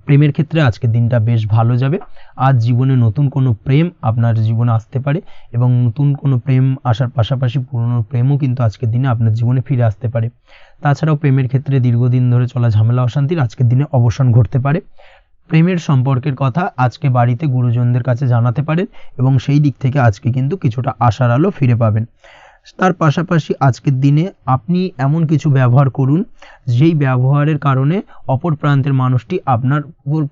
S1: প্রেমের ক্ষেত্রে আজকের দিনটা বেশ ভালো যাবে। আজ জীবনে নতুন কোনো প্রেম আপনার জীবনে আসতে পারে এবং নতুন কোনো প্রেম আসার পাশাপাশি পুরনো প্রেমও কিন্তু আজকের দিনে আপনার জীবনে ফিরে আসতে পারে। তাছাড়াও প্রেমের ক্ষেত্রে দীর্ঘদিন ধরে চলা ঝামেলা অশান্তির আজকের দিনে অবসান ঘটতে পারে। প্রেমের সম্পর্কের কথা আজকে বাড়িতে গুরুজনদের কাছে জানাতে পারেন এবং সেই দিক থেকে আজকে কিন্তু কিছুটা আশার আলো ফিরে পাবেন। তার পাশাপাশি আজকের দিনে আপনি এমন কিছু ব্যবহার করুন যেই ব্যবহারের কারণে অপর প্রান্তের মানুষটি আপনার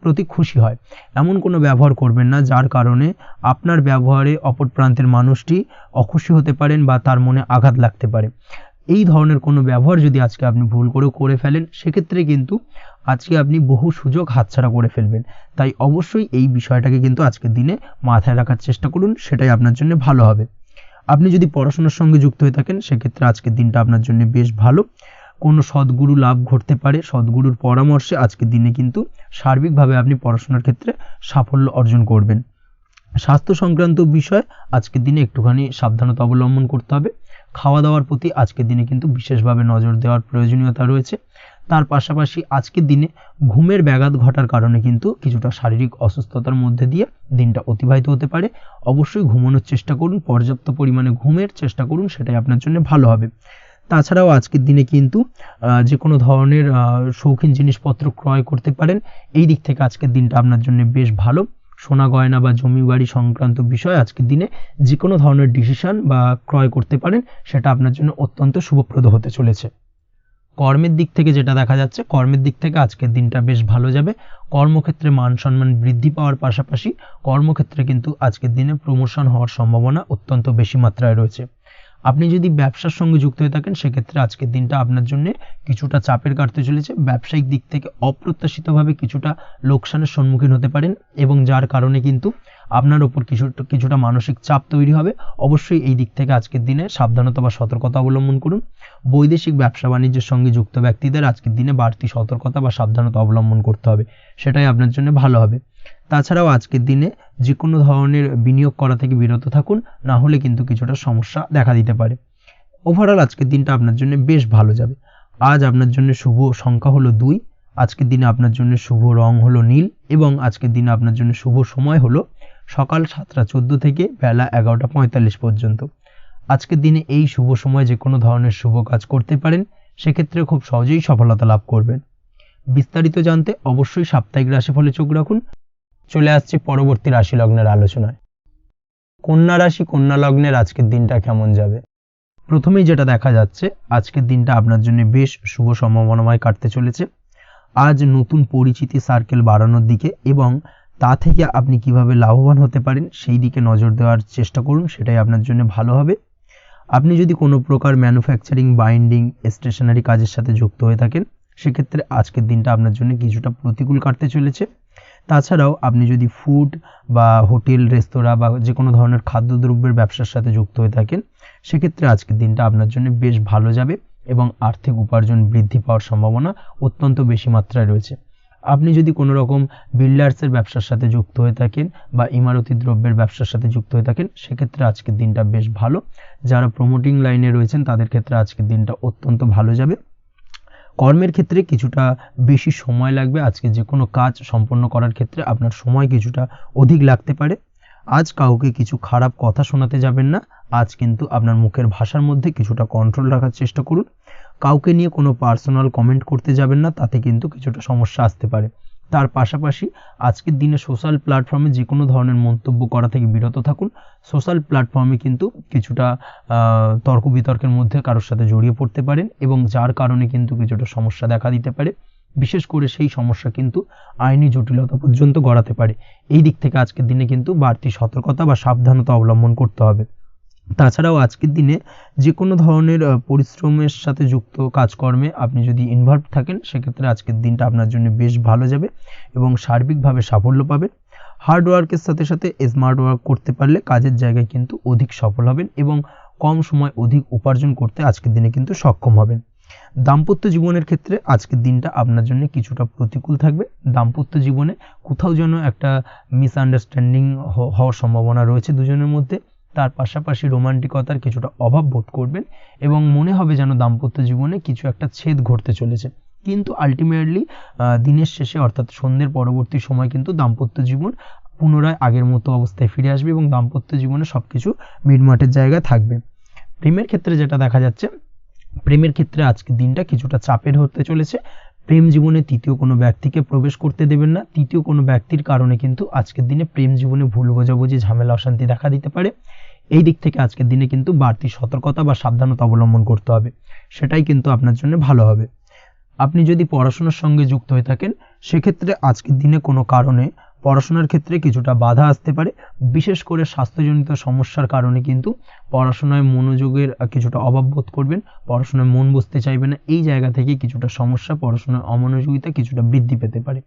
S1: প্রতি খুশি হয়। এমন কোনো ব্যবহার করবেন না যার কারণে আপনার ব্যবহারে অপর প্রান্তের মানুষটি অখুশি হতে পারেন বা তার মনে আঘাত লাগতে পারে। এই ধরনের কোনো ব্যবহার যদি আজকে আপনি ভুল করে ফেলেন সেক্ষেত্রে কিন্তু আজকে আপনি বহু সুযোগ হাতছাড়া করে ফেলবেন। তাই অবশ্যই এই বিষয়টাকে কিন্তু আজকের দিনে মাথায় রাখার চেষ্টা করুন, সেটাই আপনার জন্য ভালো হবে। আপনি যদি পড়াশোনার সঙ্গে যুক্ত হয়ে থাকেন সেক্ষেত্রে আজকের দিনটা আপনার জন্য বেশ ভালো। কোনো সদ্গুরু লাভ ঘটতে পারে, সদ্গুরুর পরামর্শে আজকের দিনে কিন্তু সার্বিকভাবে আপনি পড়াশোনার ক্ষেত্রে সাফল্য অর্জন করবেন। স্বাস্থ্য সংক্রান্ত বিষয় আজকের দিনে একটুখানি সাবধানতা অবলম্বন করতে হবে। খাওয়া দাওয়ার প্রতি আজকের দিনে কিন্তু বিশেষভাবে নজর দেওয়ার প্রয়োজনীয়তা রয়েছে। তার পাশাপাশি আজকের দিনে ঘুমের ব্যাঘাত ঘটার কারণে কিন্তু কিছুটা শারীরিক অসুস্থতার মধ্যে দিয়ে দিনটা অতিবাহিত হতে পারে। অবশ্যই ঘুমানোর চেষ্টা করুন, পর্যাপ্ত পরিমাণে ঘুমের চেষ্টা করুন, সেটাই আপনার জন্য ভালো হবে। তাছাড়াও আজকের দিনে কিন্তু যে কোনো ধরনের শৌখিন জিনিসপত্র ক্রয় করতে পারেন। এই দিক থেকে আজকের দিনটা আপনার জন্য বেশ ভালো। সোনা গয়না বা জমি বাড়ি সংক্রান্ত বিষয় আজকের দিনে যে কোনো ধরনের ডিসিশন বা ক্রয় করতে পারেন, সেটা আপনার জন্য অত্যন্ত শুভপ্রদ হতে চলেছে। কর্মের দিক থেকে যেটা দেখা যাচ্ছে, কর্মের দিক থেকে আজকের দিনটা বেশ ভালো যাবে। কর্মক্ষেত্রে মান সম্মান বৃদ্ধি পাওয়ার পাশাপাশি কর্মক্ষেত্রে কিন্তু আজকের দিনে প্রমোশন হওয়ার সম্ভাবনা অত্যন্ত বেশি মাত্রায় রয়েছে। আপনি যদি ব্যবসার সঙ্গে যুক্ত হয়ে থাকেন সেক্ষেত্রে আজকের দিনটা আপনার জন্য কিছুটা চাপের কাটতে চলেছে। ব্যবসায়িক দিক থেকে অপ্রত্যাশিতভাবে কিছুটা লোকসানের সম্মুখীন হতে পারেন এবং যার কারণে কিন্তু আপনার উপর কিছুটা মানসিক চাপ তৈরি হবে। অবশ্যই এই দিক থেকে আজকের দিনে সাবধানতা বা সতর্কতা অবলম্বন করুন। বৈদেশিক ব্যবসা বাণিজ্যের সঙ্গে যুক্ত ব্যক্তিদের আজকের দিনে বাড়তি সতর্কতা বা সাবধানতা অবলম্বন করতে হবে, সেটাই আপনার জন্য ভালো হবে। তাছাড়াও আজকের দিনে যে কোনো ধরনের বিনিয়োগ করা থেকে বিরত থাকুন, না হলে কিন্তু কিছুটা সমস্যা দেখা দিতে পারে। ওভারঅল আজকের দিনটা আপনার জন্য বেশ ভালো যাবে। আজ আপনার জন্য শুভ সংখ্যা হলো 2। আজকের দিনে আপনার জন্য শুভ রং হলো নীল এবং আজকের দিনে আপনার জন্য শুভ সময় হলো সকাল 7:14 থেকে বেলা 11:45 পর্যন্ত। আজকের দিনে এই শুভ সময় যে কোনো ধরনের শুভ কাজ করতে পারেন, সেক্ষেত্রে খুব সহজেই সফলতা লাভ করবেন। বিস্তারিত জানতে অবশ্যই সাপ্তাহিক রাশিফলে চোখ রাখুন। চলে আসছে পরবর্তী রাশি লগ্নের আলোচনায়। কন্যা রাশি, কন্যা লগ্নের আজকের দিনটা কেমন যাবে? প্রথমেই যেটা দেখা যাচ্ছে, আজকের দিনটা আপনার জন্য বেশ শুভ সম্ভাবনাময় কাটতে চলেছে। আজ নতুন পরিচিতি সার্কেল বাড়ানোর দিকে এবং তা থেকে আপনি কিভাবে লাভবান হতে পারেন সেই দিকে নজর দেওয়ার চেষ্টা করুন, সেটাই আপনার জন্য ভালো হবে। আপনি যদি কোনো প্রকার ম্যানুফ্যাকচারিং, বাইন্ডিং, স্টেশনারি কাজের সাথে যুক্ত হয়ে থাকেন সেক্ষেত্রে আজকের দিনটা আপনার জন্য কিছুটা প্রতিকূল কাটতে চলেছে। তাছাড়াও আপনি যদি ফুড বা হোটেল, রেস্তোরাঁ বা যে কোনো ধরনের খাদ্যদ্রব্যের ব্যবসার সাথে যুক্ত হয়ে থাকেন সেক্ষেত্রে আজকের দিনটা আপনার জন্য বেশ ভালো যাবে এবং আর্থিক উপার্জন বৃদ্ধি পাওয়ার সম্ভাবনা অত্যন্ত বেশি মাত্রায় রয়েছে। আপনি যদি কোনো রকম বিল্ডার্সের ব্যবসার সাথে যুক্ত হয়ে থাকেন বা ইমারতি দ্রব্যের ব্যবসার সাথে যুক্ত হয়ে থাকেন সেক্ষেত্রে আজকের দিনটা বেশ ভালো। যারা প্রমোটিং লাইনে রয়েছেন তাদের ক্ষেত্রে আজকের দিনটা অত্যন্ত ভালো যাবে। কর্মের ক্ষেত্রে কিছুটা বেশি সময় লাগবে। আজকে যে কোনো কাজ সম্পন্ন করার ক্ষেত্রে আপনার সময় কিছুটা অধিক লাগতে পারে। আজ কাউকে কিছু খারাপ কথা শোনাতে যাবেন না। আজ কিন্তু আপনার মুখের ভাষার মধ্যে কিছুটা কন্ট্রোল রাখার চেষ্টা করুন। কাউকে নিয়ে কোনো পার্সোনাল কমেন্ট করতে যাবেন না, তাতে কিন্তু কিছুটা সমস্যা আসতে পারে। তার পাশাপাশি আজকের দিনে সোশ্যাল প্ল্যাটফর্মে যে কোনো ধরনের মন্তব্য করা থেকে বিরত থাকুন। সোশ্যাল প্ল্যাটফর্মে কিন্তু কিছুটা তর্ক বিতর্কের মধ্যে কারোর সাথে জড়িয়ে পড়তে পারেন এবং যার কারণে কিন্তু কিছুটা সমস্যা দেখা দিতে পারে। বিশেষ করে সেই সমস্যা কিন্তু আইনি জটিলতা পর্যন্ত গড়াতে পারে। এই দিক থেকে আজকের দিনে কিন্তু বাড়তি সতর্কতা বা সাবধানতা অবলম্বন করতে হবে। তাছাড়াও আজকের দিনে যে কোনো ধরনের পরিশ্রমের সাথে যুক্ত কাজকর্মে আপনি যদি ইনভলভ থাকেন, সেক্ষেত্রে আজকের দিনটা আপনার জন্য বেশ ভালো যাবে এবং সার্বিকভাবে সাফল্য পাবেন। হার্ড ওয়ার্কের সাথে সাথে স্মার্ট ওয়ার্ক করতে পারলে কাজের জায়গায় কিন্তু অধিক সফল হবেন এবং কম সময় অধিক উপার্জন করতে আজকের দিনে কিন্তু সক্ষম হবেন। দাম্পত্য জীবনের ক্ষেত্রে আজকের দিনটা আপনার জন্য কিছুটা প্রতিকূল থাকবে। দাম্পত্য জীবনে কোথাও যেন একটা মিসআন্ডারস্ট্যান্ডিং হওয়ার সম্ভাবনা রয়েছে দুজনের মধ্যে। তার পাশাপাশি রোমান্টিকতার কিছুটা অভাব বোধ করবেন এবং মনে হবে যেন দাম্পত্য জীবনে কিছু একটা ছেদ ঘটতে চলেছে। কিন্তু আলটিমেটলি দিনের শেষে অর্থাৎ সন্ধ্যের পরবর্তী সময় কিন্তু দাম্পত্য জীবন পুনরায় আগের মতো অবস্থায় ফিরে আসবে এবং দাম্পত্য জীবনে সবকিছু মিটমাটের জায়গায় থাকবে। প্রেমের ক্ষেত্রে যেটা দেখা যাচ্ছে, প্রেমের ক্ষেত্রে আজকের দিনটা কিছুটা চাপের হতে চলেছে। প্রেম জীবনে তৃতীয় কোনো ব্যক্তিকে প্রবেশ করতে দেবেন না। তৃতীয় কোনো ব্যক্তির কারণে কিন্তু আজকের দিনে প্রেম জীবনে ভুল বোঝাবুঝি, ঝামেলা, অশান্তি দেখা দিতে পারে। এই দিক থেকে আজকের দিনে কিন্তু বাড়তি সতর্কতা বা সাবধানতা অবলম্বন করতে হবে, সেটাই কিন্তু আপনার জন্য ভালো হবে। আপনি যদি পড়াশোনার সঙ্গে যুক্ত হয়ে থাকেন, সেক্ষেত্রে আজকের দিনে কোনো কারণে পড়াশোনার ক্ষেত্রে কিছুটা বাধা আসতে পারে। বিশেষ করে স্বাস্থ্যজনিত সমস্যার কারণে কিন্তু পড়াশোনায় মনোযোগের কিছুটা অভাব বোধ করবেন, পড়াশোনায় মন বসতে চাইবে না। এই জায়গা থেকে কিছুটা সমস্যা, পড়াশোনার অমনোযোগিতা কিছুটা বৃদ্ধি পেতে পারে।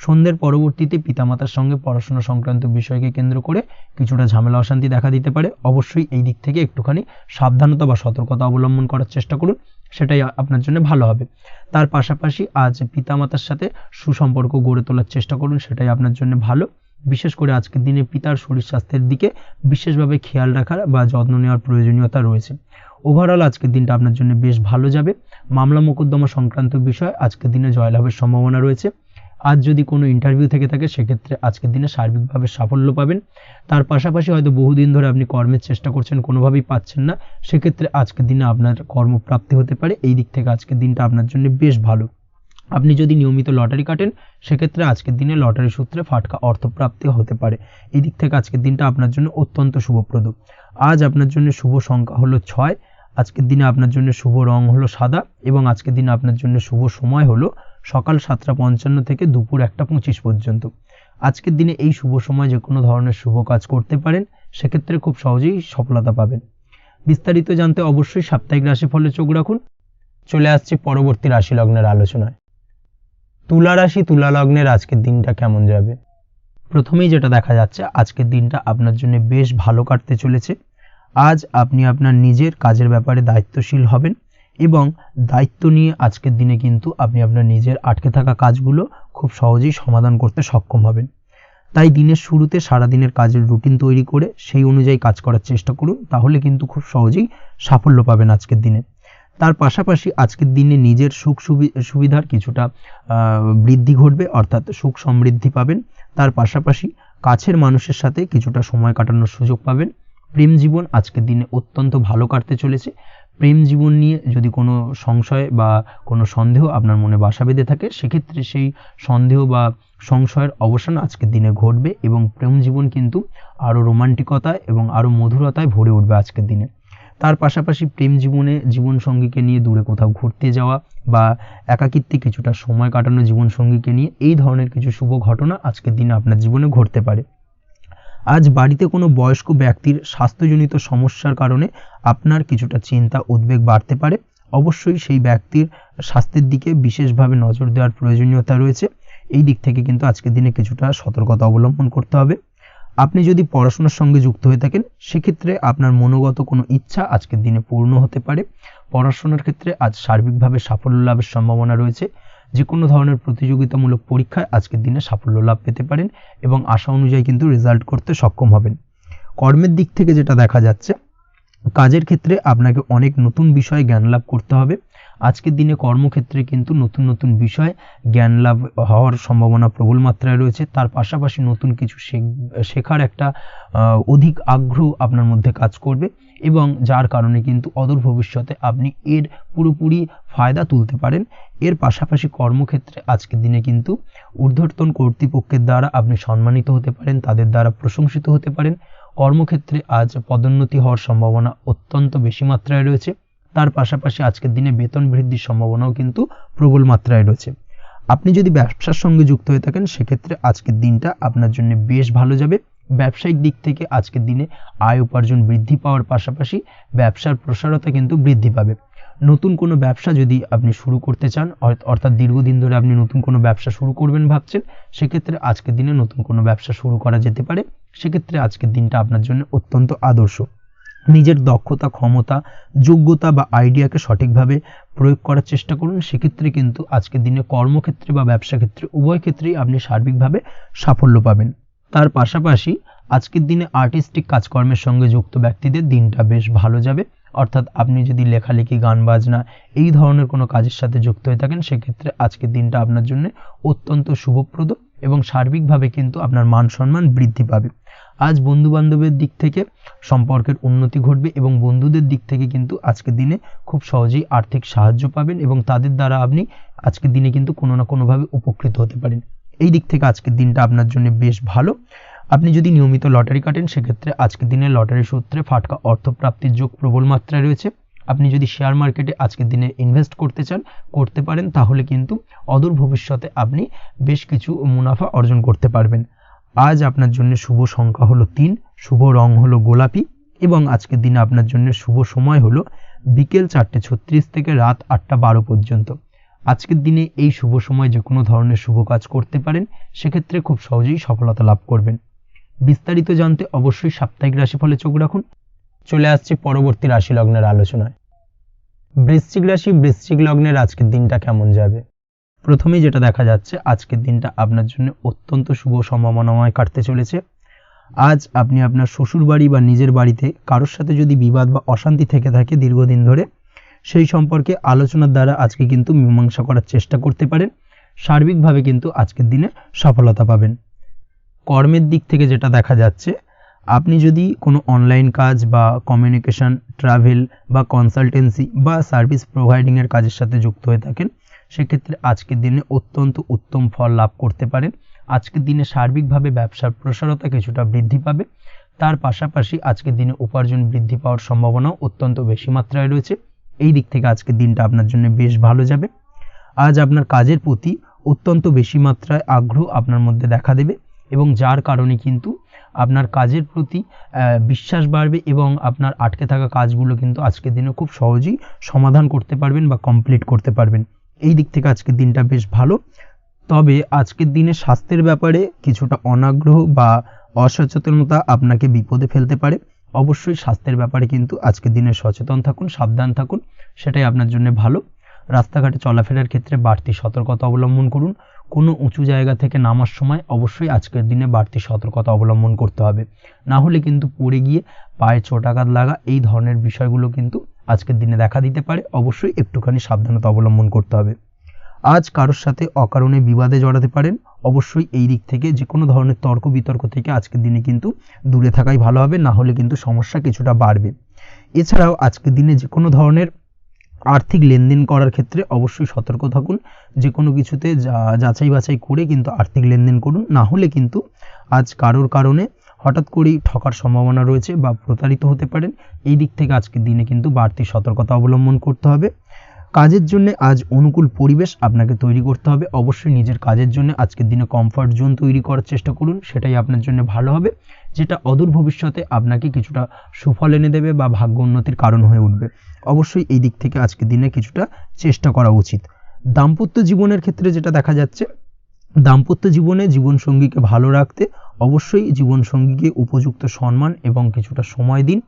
S1: সন্ধ্যের পরবর্তীতে পিতামাতার সঙ্গে পড়াশোনা সংক্রান্ত বিষয়কে কেন্দ্র করে কিছুটা ঝামেলা, অশান্তি দেখা দিতে পারে। অবশ্যই এই দিক থেকে একটুখানি সাবধানতা বা সতর্কতা অবলম্বন করার চেষ্টা করুন, সেটাই আপনার জন্য ভালো হবে। তার পাশাপাশি আজ পিতামাতার সাথে সুসম্পর্ক গড়ে তোলার চেষ্টা করুন, সেটাই আপনার জন্য ভালো। বিশেষ করে আজকের দিনে পিতার শরীর স্বাস্থ্যের দিকে বিশেষভাবে খেয়াল রাখার বা যত্ন নেওয়ার প্রয়োজনীয়তা রয়েছে। ওভারঅল আজকের দিনটা আপনার জন্য বেশ ভালো যাবে। মামলা মোকদ্দমা সংক্রান্ত বিষয় আজকের দিনে জয়লাভের সম্ভাবনা রয়েছে। আজ যদি কোনো ইন্টারভিউ থেকে থাকে, সেক্ষেত্রে আজকের দিনে সার্বিকভাবে সাফল্য পাবেন। তার পাশাপাশি হয়তো বহুদিন ধরে আপনি কর্মের চেষ্টা করছেন, কোনোভাবেই পাচ্ছেন না, সেক্ষেত্রে আজকের দিনে আপনার কর্মপ্রাপ্তি হতে পারে। এই দিক থেকে আজকের দিনটা আপনার জন্য বেশ ভালো। আপনি যদি নিয়মিত লটারি কাটেন, সেক্ষেত্রে আজকের দিনে লটারি সূত্রে ফাটকা অর্থপ্রাপ্তি হতে পারে। এই দিক থেকে আজকের দিনটা আপনার জন্য অত্যন্ত শুভপ্রদ। আজ আপনার জন্য শুভ সংখ্যা হলো 6। আজকের দিনে আপনার জন্য শুভ রং হলো সাদা এবং আজকের দিনে আপনার জন্য শুভ সময় হলো সকাল 7:55 থেকে দুপুর 1:25 পর্যন্ত। আজকের দিনে এই শুভ সময় যে কোনো ধরনের শুভ কাজ করতে পারেন, সেক্ষেত্রে খুব সহজেই সফলতা পাবেন। বিস্তারিত জানতে অবশ্যই সাপ্তাহিক রাশিফলে চোখ রাখুন। চলে আসছি পরবর্তী রাশি লগ্নের আলোচনায়। তুলা রাশি, তুলা লগ্নের আজকের দিনটা কেমন যাবে? প্রথমেই যেটা দেখা যাচ্ছে, আজকের দিনটা আপনার জন্য বেশ ভালো কাটতে চলেছে। আজ আপনি আপনার নিজের কাজের ব্যাপারে দায়িত্বশীল হবেন এবং দায়িত্ব নিয়ে আজকের দিনে কিন্তু আপনি আপনার নিজের আটকে থাকা কাজগুলো খুব সহজেই সমাধান করতে সক্ষম হবেন। তাই দিনের শুরুতে সারাদিনের কাজের রুটিন তৈরি করে সেই অনুযায়ী কাজ করার চেষ্টা করুন, তাহলে কিন্তু খুব সহজেই সাফল্য পাবেন আজকের দিনে। তার পাশাপাশি আজকের দিনে নিজের সুখ সুবিধার কিছুটা বৃদ্ধি ঘটবে, অর্থাৎ সুখ সমৃদ্ধি পাবেন। তার পাশাপাশি কাছের মানুষের সাথে কিছুটা সময় কাটানোর সুযোগ পাবেন। প্রেম জীবন আজকের দিনে অত্যন্ত ভালো কাটতে চলেছে। প্রেম জীবন নিয়ে যদি কোনো সংশয় বা কোনো সন্দেহ আপনার মনে বাসা বেঁধে থাকে, সেক্ষেত্রে সেই সন্দেহ বা সংশয়ের অবসান আজকের দিনে ঘটবে এবং প্রেম জীবন কিন্তু আরও রোমান্টিকতায় এবং আরও মধুরতায় ভরে উঠবে আজকের দিনে। তার পাশাপাশি প্রেম জীবনে জীবনসঙ্গীকে নিয়ে দূরে কোথাও ঘুরতে যাওয়া বা একাকিত্বে কিছুটা সময় কাটানো জীবনসঙ্গীকে নিয়ে, এই ধরনের কিছু শুভ ঘটনা আজকের দিনে আপনার জীবনে ঘটতে পারে। আজ বাড়িতে কোনো বয়স্ক ব্যক্তির স্বাস্থ্যজনিত সমস্যার কারণে আপনার কিছুটা চিন্তা, উদ্বেগ বাড়তে পারে। অবশ্যই সেই ব্যক্তির স্বাস্থ্যের দিকে বিশেষভাবে নজর দেওয়ার প্রয়োজনীয়তা রয়েছে। এই দিক থেকে কিন্তু আজকের দিনে কিছুটা সতর্কতা অবলম্বন করতে হবে। আপনি যদি পড়াশোনার সঙ্গে যুক্ত হয়ে থাকেন, সেক্ষেত্রে আপনার মনোগত কোনো ইচ্ছা আজকের দিনে পূর্ণ হতে পারে। পড়াশোনার ক্ষেত্রে আজ সার্বিকভাবে সাফল্য লাভের সম্ভাবনা রয়েছে। যে কোনো ধরনের প্রতিযোগিতামূলক পরীক্ষায় আজকের দিনে সাফল্য লাভ পেতে পারেন এবং আশা অনুযায়ী কিন্তু রেজাল্ট করতে সক্ষম হবেন। কর্মের দিক থেকে যেটা দেখা যাচ্ছে, কাজের ক্ষেত্রে আপনাকে অনেক নতুন বিষয়ে জ্ঞান লাভ করতে হবে। আজকের দিনে কর্মক্ষেত্রে কিন্তু নতুন নতুন বিষয় জ্ঞান লাভ হওয়ার সম্ভাবনা প্রবল মাত্রায় রয়েছে। তার পাশাপাশি নতুন কিছু শেখার একটা অধিক আগ্রহ আপনার মধ্যে কাজ করবে এবং যার কারণে কিন্তু অদূর ভবিষ্যতে আপনি এর পুরোপুরি ফায়দা তুলতে পারেন। এর পাশাপাশি কর্মক্ষেত্রে আজকের দিনে কিন্তু ঊর্ধ্বতন কর্তৃপক্ষের দ্বারা আপনি সম্মানিত হতে পারেন, তাদের দ্বারা প্রশংসিত হতে পারেন। কর্মক্ষেত্রে আজ পদোন্নতি হওয়ার সম্ভাবনা অত্যন্ত বেশি মাত্রায় রয়েছে। তার পাশাপাশি আজকের দিনে বেতন বৃদ্ধির সম্ভাবনাও কিন্তু প্রবল মাত্রায় রয়েছে। আপনি যদি ব্যবসার সঙ্গে যুক্ত হয়ে থাকেন, সেক্ষেত্রে আজকের দিনটা আপনার জন্য বেশ ভালো যাবে। ব্যবসায়িক দিক থেকে আজকের দিনে আয় উপার্জন বৃদ্ধি পাওয়ার পাশাপাশি ব্যবসার প্রসারতা কিন্তু বৃদ্ধি পাবে। নতুন কোনো ব্যবসা যদি আপনি শুরু করতে চান, অর্থাৎ দীর্ঘদিন ধরে আপনি নতুন কোনো ব্যবসা শুরু করবেন ভাবছেন, সেক্ষেত্রে আজকের দিনে নতুন কোনো ব্যবসা শুরু করা যেতে পারে। সেক্ষেত্রে আজকের দিনটা আপনার জন্য অত্যন্ত আদর্শ। নিজের দক্ষতা, ক্ষমতা, যোগ্যতা বা আইডিয়াকে সঠিকভাবে প্রয়োগ করার চেষ্টা করুন। সেক্ষেত্রে কিন্তু আজকের দিনে কর্মক্ষেত্রে বা ব্যবসা ক্ষেত্রে উভয় ক্ষেত্রেই আপনি সার্বিকভাবে সাফল্য পাবেন। তার পাশাপাশি আজকের দিনে আর্টিস্টিক কাজকর্মের সঙ্গে যুক্ত ব্যক্তিদের দিনটা বেশ ভালো যাবে। অর্থাৎ আপনি যদি লেখালেখি, গান বাজনা এই ধরনের কোনো কাজের সাথে যুক্ত হয়ে থাকেন, সেক্ষেত্রে আজকের দিনটা আপনার জন্য অত্যন্ত শুভপ্রদ এবং সার্বিকভাবে কিন্তু আপনার মান সম্মান বৃদ্ধি পাবে। আজ বন্ধু বান্ধবের দিক থেকে সম্পর্কের উন্নতি ঘটবে এবং বন্ধুদের দিক থেকে কিন্তু আজকের দিনে খুব সহজেই আর্থিক সাহায্য পাবেন এবং তাদের দ্বারা আপনি আজকের দিনে কিন্তু কোনো না কোনোভাবে উপকৃত হতে পারেন। এই দিক থেকে আজকের দিনটা আপনার জন্য বেশ ভালো। আপনি যদি নিয়মিত লটারি কাটেন, সেক্ষেত্রে আজকের দিনে লটারি সূত্রে ফাটকা অর্থপ্রাপ্তির যোগ প্রবল মাত্রায় রয়েছে। আপনি যদি শেয়ার মার্কেটে আজকের দিনে ইনভেস্ট করতে চান, করতে পারেন, তাহলে কিন্তু অদূর ভবিষ্যতে আপনি বেশ কিছু মুনাফা অর্জন করতে পারবেন। আজ আপনার জন্য শুভ সংখ্যা হলো 3, শুভ রং হলো গোলাপি এবং আজকের দিনে আপনার জন্য শুভ সময় হলো বিকেল 4:36 থেকে রাত 8:12 পর্যন্ত। আজকের দিনে এই শুভ সময় যে কোনো ধরনের শুভ কাজ করতে পারেন, সেক্ষেত্রে খুব সহজেই সফলতা লাভ করবেন। বিস্তারিত জানতে অবশ্যই সাপ্তাহিক রাশিফলে চোখ রাখুন। চলে আসছে পরবর্তী রাশি লগ্নের আলোচনায়। বৃশ্চিক রাশি, বৃশ্চিক লগ্নের আজকের দিনটা কেমন যাবে? প্রথমেই যেটা দেখা যাচ্ছে, আজকের দিনটা আপনার জন্য অত্যন্ত শুভ সম্ভাবনাময় কাটতে চলেছে। আজ আপনি আপনার শ্বশুর বাড়ি বা নিজের বাড়িতে কারোর সাথে যদি বিবাদ বা অশান্তি থেকে থাকে দীর্ঘদিন ধরে, সেই সম্পর্কে আলোচনার দ্বারা আজকে কিন্তু মীমাংসা করার চেষ্টা করতে পারেন। সার্বিকভাবে কিন্তু আজকের দিনে সফলতা পাবেন। কর্মের দিক থেকে যেটা দেখা যাচ্ছে, আপনি যদি কোনো অনলাইন কাজ বা কমিউনিকেশন, ট্রাভেল বা কনসালটেন্সি বা সার্ভিস প্রোভাইডিংয়ের কাজের সাথে যুক্ত হয়ে থাকেন, সেক্ষেত্রে আজকের দিনে অত্যন্ত উত্তম ফল লাভ করতে পারেন। আজকের দিনে সার্বিকভাবে ব্যবসার প্রসারতা কিছুটা বৃদ্ধি পাবে। তার পাশাপাশি আজকের দিনে উপার্জন বৃদ্ধি পাওয়ার সম্ভাবনাও অত্যন্ত বেশি মাত্রায় রয়েছে। এই দিক থেকে আজকের দিনটা আপনার জন্য বেশ ভালো যাবে। আজ আপনার কাজের প্রতি অত্যন্ত বেশি মাত্রায় আগ্রহ আপনার মধ্যে দেখা দেবে এবং যার কারণে কিন্তু আপনার কাজের প্রতি বিশ্বাস বাড়বে এবং আপনার আটকে থাকা কাজগুলো কিন্তু আজকের দিনে খুব সহজেই সমাধান করতে পারবেন বা কমপ্লিট করতে পারবেন। এই দিক থেকে আজকের দিনটা বেশ ভালো। তবে আজকের দিনে স্বাস্থ্যের ব্যাপারে কিছুটা অনাগ্রহ বা অসচেতনতা আপনাকে বিপদে ফেলতে পারে। অবশ্যই স্বাস্থ্যের ব্যাপারে কিন্তু আজকের দিনে সচেতন থাকুন, সাবধান থাকুন, সেটাই আপনার জন্য ভালো। রাস্তাঘাটে চলাফেরার ক্ষেত্রে বাড়তি সতর্কতা অবলম্বন করুন। কোনো উঁচু জায়গা থেকে নামার সময় অবশ্যই আজকের দিনে বাড়তি সতর্কতা অবলম্বন করতে হবে, না হলে কিন্তু পড়ে গিয়ে পায়ে চোটাঘাত লাগা এই ধরনের বিষয়গুলো কিন্তু আজকের দিনে দেখা দিতে পারে। অবশ্যই একটুখানি সাবধানতা অবলম্বন করতে হবে। আজ কারোর সাথে অকারণে বিবাদে জড়াতে পারেন। অবশ্যই এই দিক থেকে যে কোনো ধরনের তর্ক বিতর্ক থেকে আজকের দিনে কিন্তু দূরে থাকাই ভালো হবে, না হলে কিন্তু সমস্যা কিছুটা বাড়বে। এছাড়াও আজকের দিনে যে কোনো ধরনের আর্থিক লেনদেন করার ক্ষেত্রে অবশ্যই সতর্ক থাকুন। যে কোনো কিছুতে যাচাই বাছাই করে কিন্তু আর্থিক লেনদেন করুন, না হলে কিন্তু আজ কারোর কারণে হঠাৎ করেই ঠকার সম্ভাবনা রয়েছে বা প্রতারিত হতে পারেন। এই দিক থেকে আজকের দিনে কিন্তু বাড়তি সতর্কতা অবলম্বন করতে হবে। কাজের জন্য আজ অনুকূল পরিবেশ আপনাকে তৈরি করতে হবে। অবশ্যই নিজের কাজের জন্য আজকের দিনে কমফর্ট জোন তৈরি করার চেষ্টা করুন, সেটাই আপনার জন্য ভালো হবে, যেটা অদূর ভবিষ্যতে আপনাকে কিছুটা সুফল এনে দেবে বা ভাগ্য উন্নতির কারণ হয়ে উঠবে। অবশ্যই এই দিক থেকে আজকের দিনে কিছুটা চেষ্টা করা উচিত। দাম্পত্য জীবনের ক্ষেত্রে যেটা দেখা যাচ্ছে, দাম্পত্য জীবনে জীবনসঙ্গীকে ভালো রাখতে অবশ্যই জীবনসঙ্গীকে উপযুক্ত সম্মান এবং কিছুটা সময় দিন।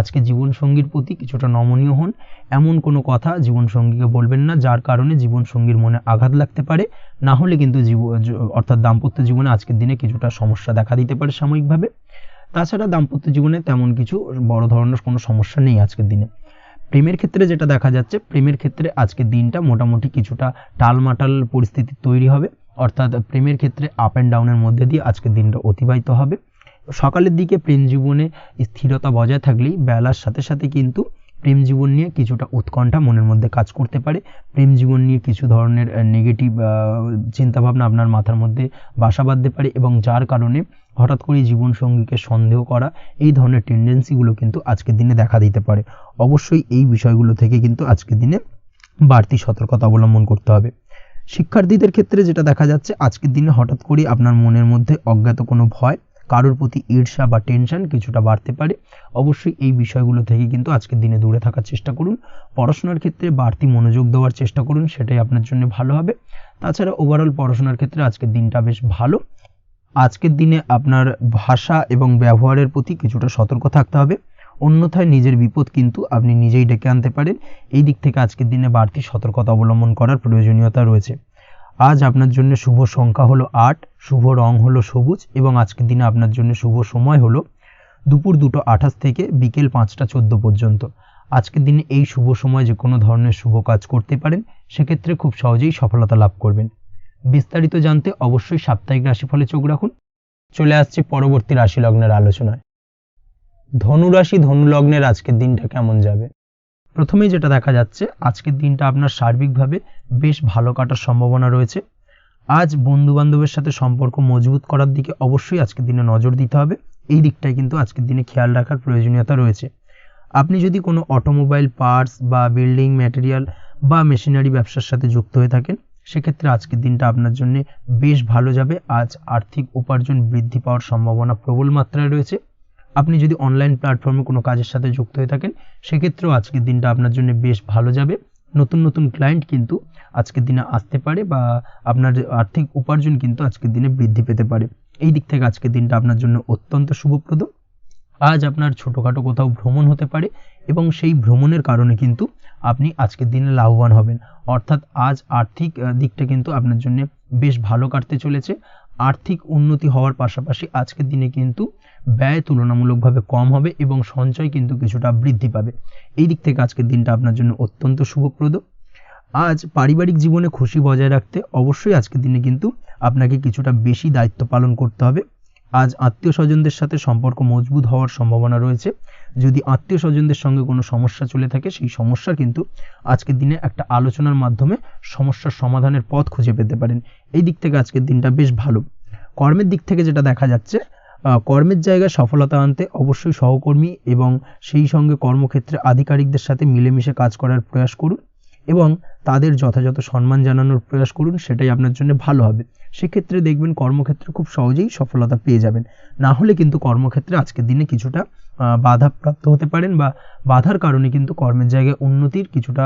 S1: আজকে জীবনসঙ্গীর প্রতি কিছুটা নমনীয় হন। এমন কোনো কথা জীবনসঙ্গীকে বলবেন না যার কারণে জীবনসঙ্গীর মনে আঘাত লাগতে পারে, না হলে কিন্তু অর্থাৎ দাম্পত্য জীবনে আজকের দিনে কিছুটা সমস্যা দেখা দিতে পারে সাময়িকভাবে। তাছাড়া দাম্পত্য জীবনে তেমন কিছু বড় ধরনের কোনো সমস্যা নেই আজকের দিনে। প্রেমের ক্ষেত্রে যেটা দেখা যাচ্ছে, প্রেমের ক্ষেত্রে আজকের দিনটা মোটামুটি কিছুটা টালমাটাল পরিস্থিতি তৈরি হবে। অর্থাৎ প্রেমের ক্ষেত্রে আপ অ্যান্ড ডাউনের মধ্যে দিয়ে আজকের দিনটা অতিবাহিত হবে। সকালের দিকে প্রেম জীবনে স্থিরতা বজায় থাকলেই বেলার সাথে সাথে কিন্তু প্রেম জীবন নিয়ে কিছুটা উৎকণ্ঠা মনের মধ্যে কাজ করতে পারে। প্রেম জীবন নিয়ে কিছু ধরনের নেগেটিভ চিন্তাভাবনা আপনার মাথার মধ্যে বাসা বাঁধতে পারে এবং যার কারণে হঠাৎ করে জীবনসঙ্গীকে সন্দেহ করা এই ধরনের টেন্ডেন্সিগুলো কিন্তু আজকের দিনে দেখা দিতে পারে। অবশ্যই এই বিষয়গুলো থেকে কিন্তু আজকের দিনে বাড়তি সতর্কতা অবলম্বন করতে হবে। শিক্ষার্থীদের ক্ষেত্রে যেটা দেখা যাচ্ছে, আজকের দিনে হঠাৎ করে আপনার মনের মধ্যে অজ্ঞাত কোনো ভয় কারোর প্রতি ঈর্ষা বা টেনশন কিছুটা বাড়তে পারে। অবশ্যই এই বিষয়গুলো থেকে কিন্তু আজকের দিনে দূরে থাকার চেষ্টা করুন। পড়াশোনার ক্ষেত্রে বাড়তি মনোযোগ দেওয়ার চেষ্টা করুন, সেটাই আপনার জন্য ভালো হবে। তাছাড়া ওভারঅল পড়াশোনার ক্ষেত্রে আজকের দিনটা বেশ ভালো। আজকের দিনে আপনার ভাষা এবং ব্যবহারের প্রতি কিছুটা সতর্ক থাকতে হবে, অন্যথায় নিজের বিপদ কিন্তু আপনি নিজেই ডেকে আনতে পারেন। এই দিক থেকে আজকের দিনে বাড়তি সতর্কতা অবলম্বন করার প্রয়োজনীয়তা রয়েছে। আজ আপনার জন্য শুভ সংখ্যা হলো 8, শুভ রং হলো সবুজ এবং আজকের দিনে আপনার জন্য শুভ সময় হলো দুপুর 2:28 থেকে বিকেল 5:14 পর্যন্ত। আজকের দিনে এই শুভ সময় যে কোনো ধরনের শুভ কাজ করতে পারেন, সেক্ষেত্রে খুব সহজেই সফলতা লাভ করবেন। বিস্তারিত জানতে অবশ্যই সাপ্তাহিক রাশিফলে চোখ রাখুন। চলে আসছে পরবর্তী রাশি লগ্নের আলোচনায়। ধনু রাশি ধনু লগ্নের আজকের দিনটা কেমন যাবে? প্রথমেই যেটা দেখা যাচ্ছে, আজকের দিনটা আপনার সার্বিকভাবে বেশ ভালো কাটার সম্ভাবনা রয়েছে। আজ বন্ধু বান্ধবের সাথে সম্পর্ক মজবুত করার দিকে অবশ্যই আজকের দিনে নজর দিতে হবে। এই দিকটাই কিন্তু আজকের দিনে খেয়াল রাখার প্রয়োজনীয়তা রয়েছে। আপনি যদি কোনো অটোমোবাইল পার্টস বা বিল্ডিং ম্যাটেরিয়াল বা মেশিনারি ব্যবসার সাথে যুক্ত হয়ে থাকেন, সেক্ষেত্রে আজকের দিনটা আপনার জন্য বেশ ভালো যাবে। আজ আর্থিক উপার্জন বৃদ্ধি পাওয়ার সম্ভাবনা প্রবল মাত্রায় রয়েছে। আপনি যদি অনলাইন প্ল্যাটফর্মে কোনো কাজের সাথে যুক্ত হয়ে থাকেন, সেক্ষেত্রেও আজকের দিনটা আপনার জন্য বেশ ভালো যাবে। নতুন নতুন ক্লায়েন্ট কিন্তু আজকের দিনে আসতে পারে বা আপনার আর্থিক উপার্জন কিন্তু আজকের দিনে বৃদ্ধি পেতে পারে। এই দিক থেকে আজকের দিনটা আপনার জন্য অত্যন্ত শুভপ্রদ। আজ আপনার ছোটোখাটো কোথাও ভ্রমণ হতে পারে এবং সেই ভ্রমণের কারণে কিন্তু আপনি আজকের দিনে লাভবান হবেন। অর্থাৎ আজ আর্থিক দিকটা কিন্তু আপনার জন্য বেশ ভালো কাটতে চলেছে। আর্থিক উন্নতি হওয়ার পাশাপাশি আজকের দিনে কিন্তু ব্যয় তুলনামূলকভাবে কম হবে এবং সঞ্চয় কিন্তু কিছুটা বৃদ্ধি পাবে। এই দিক থেকে আজকের দিনটা আপনার জন্য অত্যন্ত শুভপ্রদ। আজ পারিবারিক জীবনে খুশি বজায় রাখতে অবশ্যই আজকের দিনে কিন্তু আপনাকে কিছুটা বেশি দায়িত্ব পালন করতে হবে। আজ আত্মীয় স্বজনদের সাথে সম্পর্ক মজবুত হওয়ার সম্ভাবনা রয়েছে। যদি আত্মীয় স্বজনদের সঙ্গে কোনো সমস্যা চলে থাকে, সেই সমস্যার কিন্তু আজকের দিনে একটা আলোচনার মাধ্যমে সমস্যার সমাধানের পথ খুঁজে পেতে পারেন। এই দিক থেকে আজকের দিনটা বেশ ভালো। কর্মের দিক থেকে যেটা দেখা যাচ্ছে, কর্মের জায়গায় সফলতা আনতে অবশ্যই সহকর্মী এবং সেই সঙ্গে কর্মক্ষেত্রে আধিকারিকদের সাথে মিলেমিশে কাজ করার প্রয়াস করুন এবং তাদের যথাযথ সম্মান জানানোর প্রয়াস করুন, সেটাই আপনার জন্য ভালো হবে। সেক্ষেত্রে দেখবেন কর্মক্ষেত্রে খুব সহজেই সফলতা পেয়ে যাবেন। না হলে কিন্তু কর্মক্ষেত্রে আজকের দিনে কিছুটা বাধাপ্রাপ্ত হতে পারেন বা বাধার কারণে কিন্তু কর্মের জায়গায় উন্নতির কিছুটা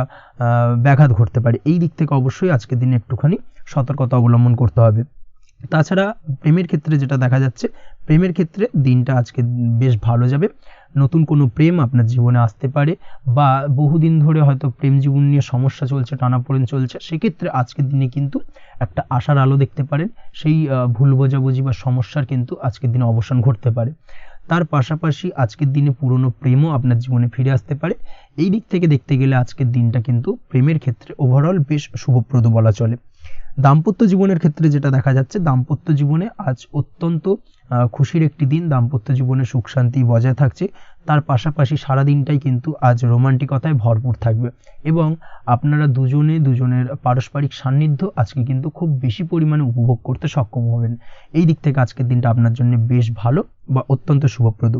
S1: ব্যাঘাত ঘটতে পারে। এই দিক থেকে অবশ্যই আজকের দিনে একটুখানি সতর্কতা অবলম্বন করতে হবে। তাছাড়া প্রেমের ক্ষেত্রে যেটা দেখা যাচ্ছে, প্রেমের ক্ষেত্রে দিনটা আজকে বেশ ভালো যাবে। নতুন কোনো প্রেম আপনার জীবনে আসতে পারে বা বহুদিন ধরে হয়তো প্রেম জীবন নিয়ে সমস্যা চলছে, টানাপোড়েন চলছে, সেক্ষেত্রে আজকের দিনে কিন্তু একটা আশার আলো দেখতে পারেন। সেই ভুল বোঝাবুঝি বা সমস্যার কিন্তু আজকের দিনে অবসান ঘটতে পারে। তার পাশাপাশি আজকের দিনে পুরনো প্রেমও আপনার জীবনে ফিরে আসতে পারে। এই দিক থেকে দেখতে গেলে আজকের দিনটা কিন্তু প্রেমের ক্ষেত্রে ওভারঅল বেশ শুভপ্রদ বলা চলে। দাম্পত্য জীবনের ক্ষেত্রে যেটা দেখা যাচ্ছে, দাম্পত্য জীবনে আজ অত্যন্ত খুশির একটি দিন। দাম্পত্য জীবনে সুখ শান্তি বজায় থাকছে। তার পাশাপাশি সারা দিনটাই কিন্তু আজ রোমান্টিকতায় ভরপুর থাকবে এবং আপনারা দুজনের পারস্পরিক সান্নিধ্য আজকে কিন্তু খুব বেশি পরিমাণে উপভোগ করতে সক্ষম হবেন। এই দিক থেকে আজকের দিনটা আপনার জন্য বেশ ভালো বা অত্যন্ত শুভপ্রদ।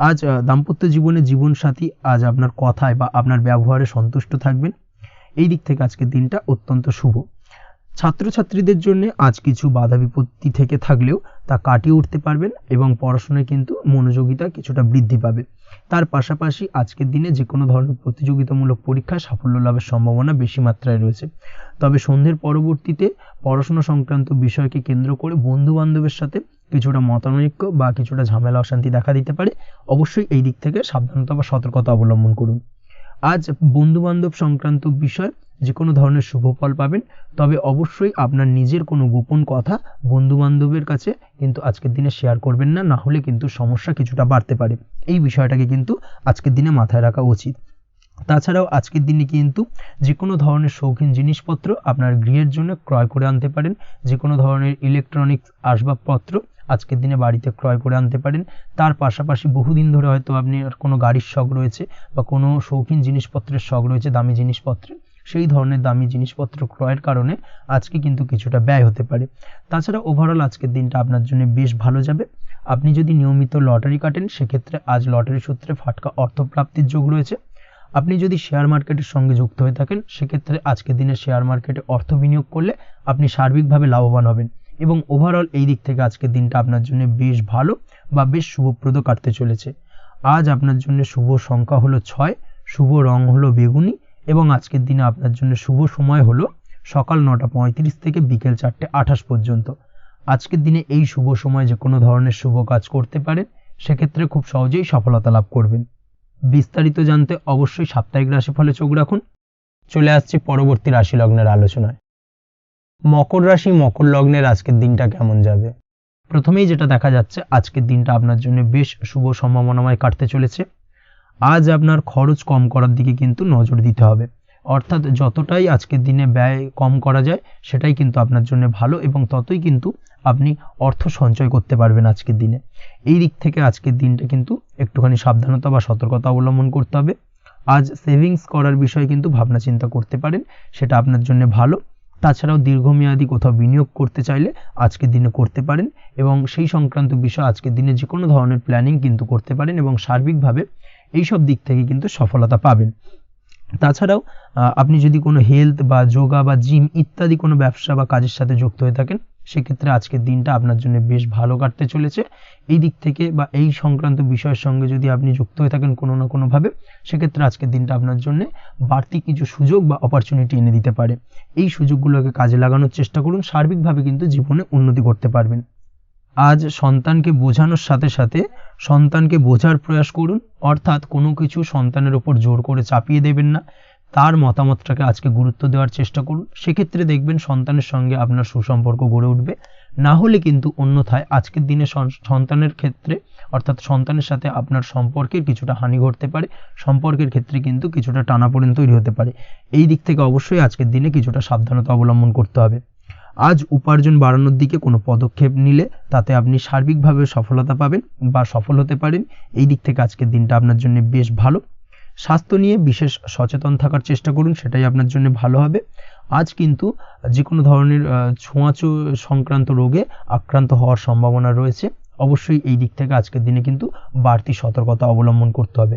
S1: আজ দাম্পত্য জীবনে জীবনসাথী আজ আপনার কথায় বা আপনার ব্যবহারে সন্তুষ্ট থাকবেন। এই দিক থেকে আজকের দিনটা অত্যন্ত শুভ। ছাত্রছাত্রীদের জন্য আজ কিছু বাধা বিপত্তি থেকে থাকলেও তা কাটিয়ে উঠতে পারবেন এবং পড়াশোনায় কিন্তু মনোযোগিতা কিছুটা বৃদ্ধি পাবে। তার পাশাপাশি আজকের দিনে যে কোনো ধরনের প্রতিযোগিতামূলক পরীক্ষায় সাফল্য লাভের সম্ভাবনা বেশি মাত্রায় রয়েছে। তবে সন্ধ্যের পরবর্তীতে পড়াশোনা সংক্রান্ত বিষয়কে কেন্দ্র করে বন্ধু বান্ধবের সাথে কিছুটা মতানৈক্য বা কিছুটা ঝামেলা অশান্তি দেখা দিতে পারে। অবশ্যই এই দিক থেকে সাবধানতা বা সতর্কতা অবলম্বন করুন। আজ বন্ধু বান্ধব সংক্রান্ত বিষয় যে কোনো ধরনের শুভ ফল পাবেন, তবে অবশ্যই আপনার নিজের কোনো গোপন কথা বন্ধু বান্ধবের কাছে কিন্তু আজকের দিনে শেয়ার করবেন না, না হলে কিন্তু সমস্যা কিছুটা বাড়তে পারে। এই বিষয়টাকে কিন্তু আজকের দিনে মাথায় রাখা উচিত। তাছাড়াও আজকের দিনে কিন্তু যে কোনো ধরনের শৌখিন জিনিসপত্র আপনার গৃহের জন্য ক্রয় করে আনতে পারেন। যে কোনো ধরনের ইলেকট্রনিক্স আসবাবপত্র আজকের দিনে বাড়িতে ক্রয় করে আনতে পারেন। তার পাশাপাশি বহুদিন ধরে হয়তো আপনি কোনো গাড়ির শখ রয়েছে বা কোনো শৌখিন জিনিসপত্রের শখ রয়েছে, দামি জিনিসপত্রের, সেই ধরনের দামি জিনিসপত্র ক্রয়ের কারণে আজকে কিন্তু কিছুটা ব্যয় হতে পারে। তাছাড়া ওভারঅল আজকের দিনটা আপনার জন্য বেশ ভালো যাবে। আপনি যদি নিয়মিত লটারি কাটেন, সেক্ষেত্রে আজ লটারি সূত্রে ফাটকা অর্থপ্রাপ্তির যোগ রয়েছে। আপনি যদি শেয়ার মার্কেটের সঙ্গে যুক্ত হয়ে থাকেন, সেক্ষেত্রে আজকের দিনে শেয়ার মার্কেটে অর্থ বিনিয়োগ করলে আপনি সার্বিকভাবে লাভবান হবেন এবং ওভারঅল এই দিক থেকে আজকের দিনটা আপনার জন্য বেশ ভালো। বা বেশ শুভপ্রদ কাটতে চলেছে। আজ আপনার জন্য শুভ সংখ্যা হলো 6, শুভ রং হলো বেগুনি এবং আজকের দিনে আপনার জন্য শুভ সময় হলো সকাল 9:35 থেকে বিকেল 4:28 পর্যন্ত। আজকের দিনে এই শুভ সময় যে কোনো ধরনের শুভ কাজ করতে পারেন, সেক্ষেত্রে খুব সহজেই সফলতা লাভ করবেন। বিস্তারিত জানতে অবশ্যই সাপ্তাহিক রাশিফলে চোখ রাখুন। চলে আসছি পরবর্তী রাশি লগ্নের আলোচনায়। মকর রাশি মকর লগ্নের আজকের দিনটা কেমন যাবে? প্রথমেই যেটা দেখা যাচ্ছে, আজকের দিনটা আপনার জন্য বেশ শুভ সম্ভাবনাময় কাটতে চলেছে। আজ আপনার খরচ কম করার দিকে কিন্তু নজর দিতে হবে, অর্থাৎ যতটাই আজকের দিনে ব্যয় কম করা যায় সেটাই কিন্তু আপনার জন্য ভালো এবং ততই কিন্তু আপনি অর্থ সঞ্চয় করতে পারবেন আজকের দিনে। এই দিক থেকে আজকের দিনটা কিন্তু একটুখানি সাবধানতা বা সতর্কতা অবলম্বন করতে হবে। আজ সেভিংস করার বিষয়ে কিন্তু ভাবনা চিন্তা করতে পারেন, সেটা আপনার জন্য ভালো। তাছাড়াও দীর্ঘমেয়াদী কোথাও বিনিয়োগ করতে চাইলে আজকের দিনে করতে পারেন এবং সেই সংক্রান্ত বিষয় আজকের দিনে যে কোনো ধরনের প্ল্যানিং কিন্তু করতে পারেন এবং সার্বিকভাবে এইসব দিক থেকে কিন্তু সফলতা পাবেন। তাছাড়াও আপনি যদি কোনো হেলথ বা যোগা বা জিম ইত্যাদি কোনো ব্যবসা বা কাজের সাথে যুক্ত হয়ে থাকেন, সেক্ষেত্রে আজকের দিনটা আপনার জন্য বেশ ভালো কাটতে চলেছে। এই দিক থেকে বা এই সংক্রান্ত বিষয়ের সঙ্গে যদি আপনি যুক্ত হয়ে থাকেন কোনো না কোনোভাবে, সেক্ষেত্রে আজকের দিনটা আপনার জন্য বাড়তি কিছু সুযোগ বা অপরচুনিটি এনে দিতে পারে। এই সুযোগগুলোকে কাজে লাগানোর চেষ্টা করুন, সার্বিকভাবে কিন্তু জীবনে উন্নতি করতে পারবেন। আজ সন্তানকে বোঝানোর সাথে সাথে সন্তানকে বোঝার প্রয়াস করুন, অর্থাৎ কোনো কিছু সন্তানের ওপর জোর করে চাপিয়ে দেবেন না, তার মতামতটাকে আজকে গুরুত্ব দেওয়ার চেষ্টা করুন। সেক্ষেত্রে দেখবেন সন্তানের সঙ্গে আপনার সুসম্পর্ক গড়ে উঠবে। না হলে কিন্তু অন্যথায় আজকের দিনে সন্তানের ক্ষেত্রে অর্থাৎ সন্তানের সাথে আপনার সম্পর্কের কিছুটা হানি ঘটতে পারে, সম্পর্কের ক্ষেত্রে কিন্তু কিছুটা টানাপোড়েন তৈরি হতে পারে। এই দিক থেকে অবশ্যই আজকের দিনে কিছুটা সাবধানতা অবলম্বন করতে হবে। আজ উপার্জন বাড়ানোর দিকে কোনো পদক্ষেপ নিলে তাতে আপনি সার্বিকভাবে সফলতা পাবেন বা সফল হতে পারেন। এই দিক থেকে আজকের দিনটা আপনার জন্য বেশ ভালো। স্বাস্থ্য নিয়ে বিশেষ সচেতন থাকার চেষ্টা করুন, সেটাই আপনার জন্য ভালো হবে। আজ কিন্তু যে কোনো ধরনের ছোঁয়াচে সংক্রান্ত রোগে আক্রান্ত হওয়ার সম্ভাবনা রয়েছে। অবশ্যই এই দিক থেকে আজকের দিনে কিন্তু বাড়তি সতর্কতা অবলম্বন করতে হবে।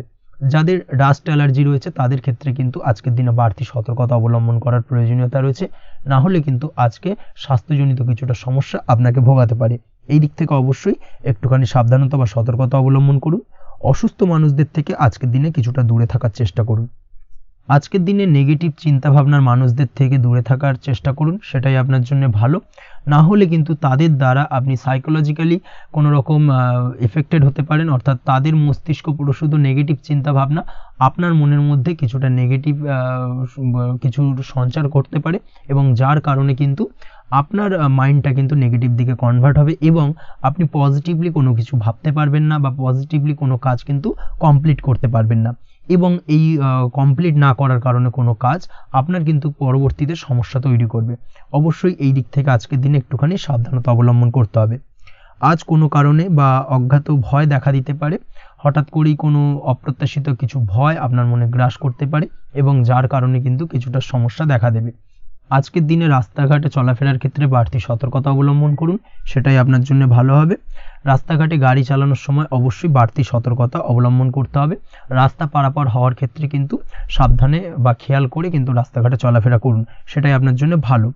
S1: যাদের ডাস্ট অ্যালার্জি রয়েছে তাদের ক্ষেত্রে কিন্তু আজকের দিনে বাড়তি সতর্কতা অবলম্বন করার প্রয়োজনীয়তা রয়েছে, না হলে কিন্তু আজকে স্বাস্থ্যজনিত কিছুটা সমস্যা আপনাকে ভোগাতে পারে। এই দিক থেকে অবশ্যই একটুখানি সাবধানতা বা সতর্কতা অবলম্বন করুন। অসুস্থ মানুষদের থেকে আজকের দিনে কিছুটা দূরে থাকার চেষ্টা করুন। আজকের দিনে নেগেটিভ চিন্তাভাবনার মানুষদের থেকে দূরে থাকার চেষ্টা করুন, সেটাই আপনার জন্য ভালো। না হলে কিন্তু তাদের দ্বারা আপনি সাইকোলজিক্যালি কোনো রকম এফেক্টেড হতে পারেন, অর্থাৎ তাদের মস্তিষ্ক পুরো শুধু নেগেটিভ চিন্তাভাবনা আপনার মনের মধ্যে কিছুটা নেগেটিভ কিছু সঞ্চার করতে পারে এবং যার কারণে কিন্তু আপনার মাইন্ডটা কিন্তু নেগেটিভ দিকে কনভার্ট হবে এবং আপনি পজিটিভলি কোনো কিছু ভাবতে পারবেন না বা পজিটিভলি কোনো কাজ কিন্তু কমপ্লিট করতে পারবেন না এবং এই কমপ্লিট না করার কারণে কোনো কাজ আপনার কিন্তু পরবর্তীতে সমস্যা তৈরি করবে। অবশ্যই এই দিক থেকে আজকের দিনে একটুখানি সাবধানতা অবলম্বন করতে হবে। আজ কোনো কারণে বা অজ্ঞাত ভয় দেখা দিতে পারে, হঠাৎ করেই কোনো অপ্রত্যাশিত কিছু ভয় আপনার মনে গ্রাস করতে পারে এবং যার কারণে কিন্তু কিছুটা সমস্যা দেখা দেবে। আজকের দিনে রাস্তাঘাটে চলাফেরার ক্ষেত্রে বাড়তি সতর্কতা অবলম্বন করুন, সেটাই আপনার জন্য ভালো হবে। রাস্তাঘাটে গাড়ি চালানোর সময় অবশ্যই বাড়তি সতর্কতা অবলম্বন করতে হবে। রাস্তা পারাপার হওয়ার ক্ষেত্রে কিন্তু সাবধানে বা খেয়াল করে কিন্তু রাস্তাঘাটে চলাফেরা করুন, সেটাই আপনার জন্য ভালো।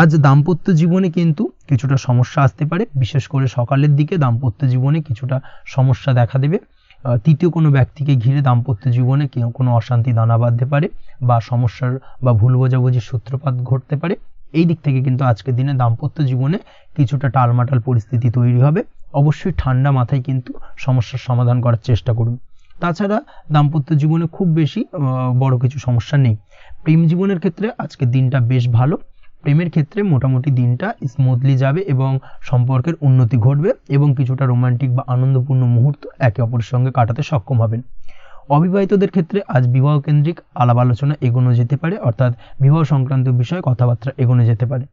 S1: আজ দাম্পত্য জীবনে কিন্তু কিছুটা সমস্যা আসতে পারে, বিশেষ করে সকালের দিকে দাম্পত্য জীবনে কিছুটা সমস্যা দেখা দেবে। তৃতীয় কোনো ব্যক্তিকে ঘিরে দাম্পত্য জীবনে কোনো অশান্তি দানা বাঁধতে পারে বা সমস্যার বা ভুল বোঝাবুঝির সূত্রপাত ঘটতে পারে। এই দিক থেকে কিন্তু আজকের দিনে দাম্পত্য জীবনে কিছুটা টালমাটাল পরিস্থিতি তৈরি হবে। অবশ্যই ঠান্ডা মাথায় কিন্তু সমস্যার সমাধান করার চেষ্টা করুন। তাছাড়া দাম্পত্য জীবনে খুব বেশি বড় কিছু সমস্যা নেই। প্রেম জীবনের ক্ষেত্রে আজকের দিনটা বেশ ভালো। প্রেমের ক্ষেত্রে মোটামুটি দিনটা স্মুথলি যাবে এবং সম্পর্কের উন্নতি ঘটবে এবং কিছুটা রোমান্টিক বা আনন্দপূর্ণ মুহূর্ত একে অপরের সঙ্গে কাটাতে সক্ষম হবেন। অবিবাহিতদের ক্ষেত্রে আজ বিবাহ কেন্দ্রিক আলাপ আলোচনা এগোনো যেতে পারে, অর্থাৎ বিবাহ সংক্রান্ত বিষয়ে কথাবার্তা এগোনো যেতে পারে।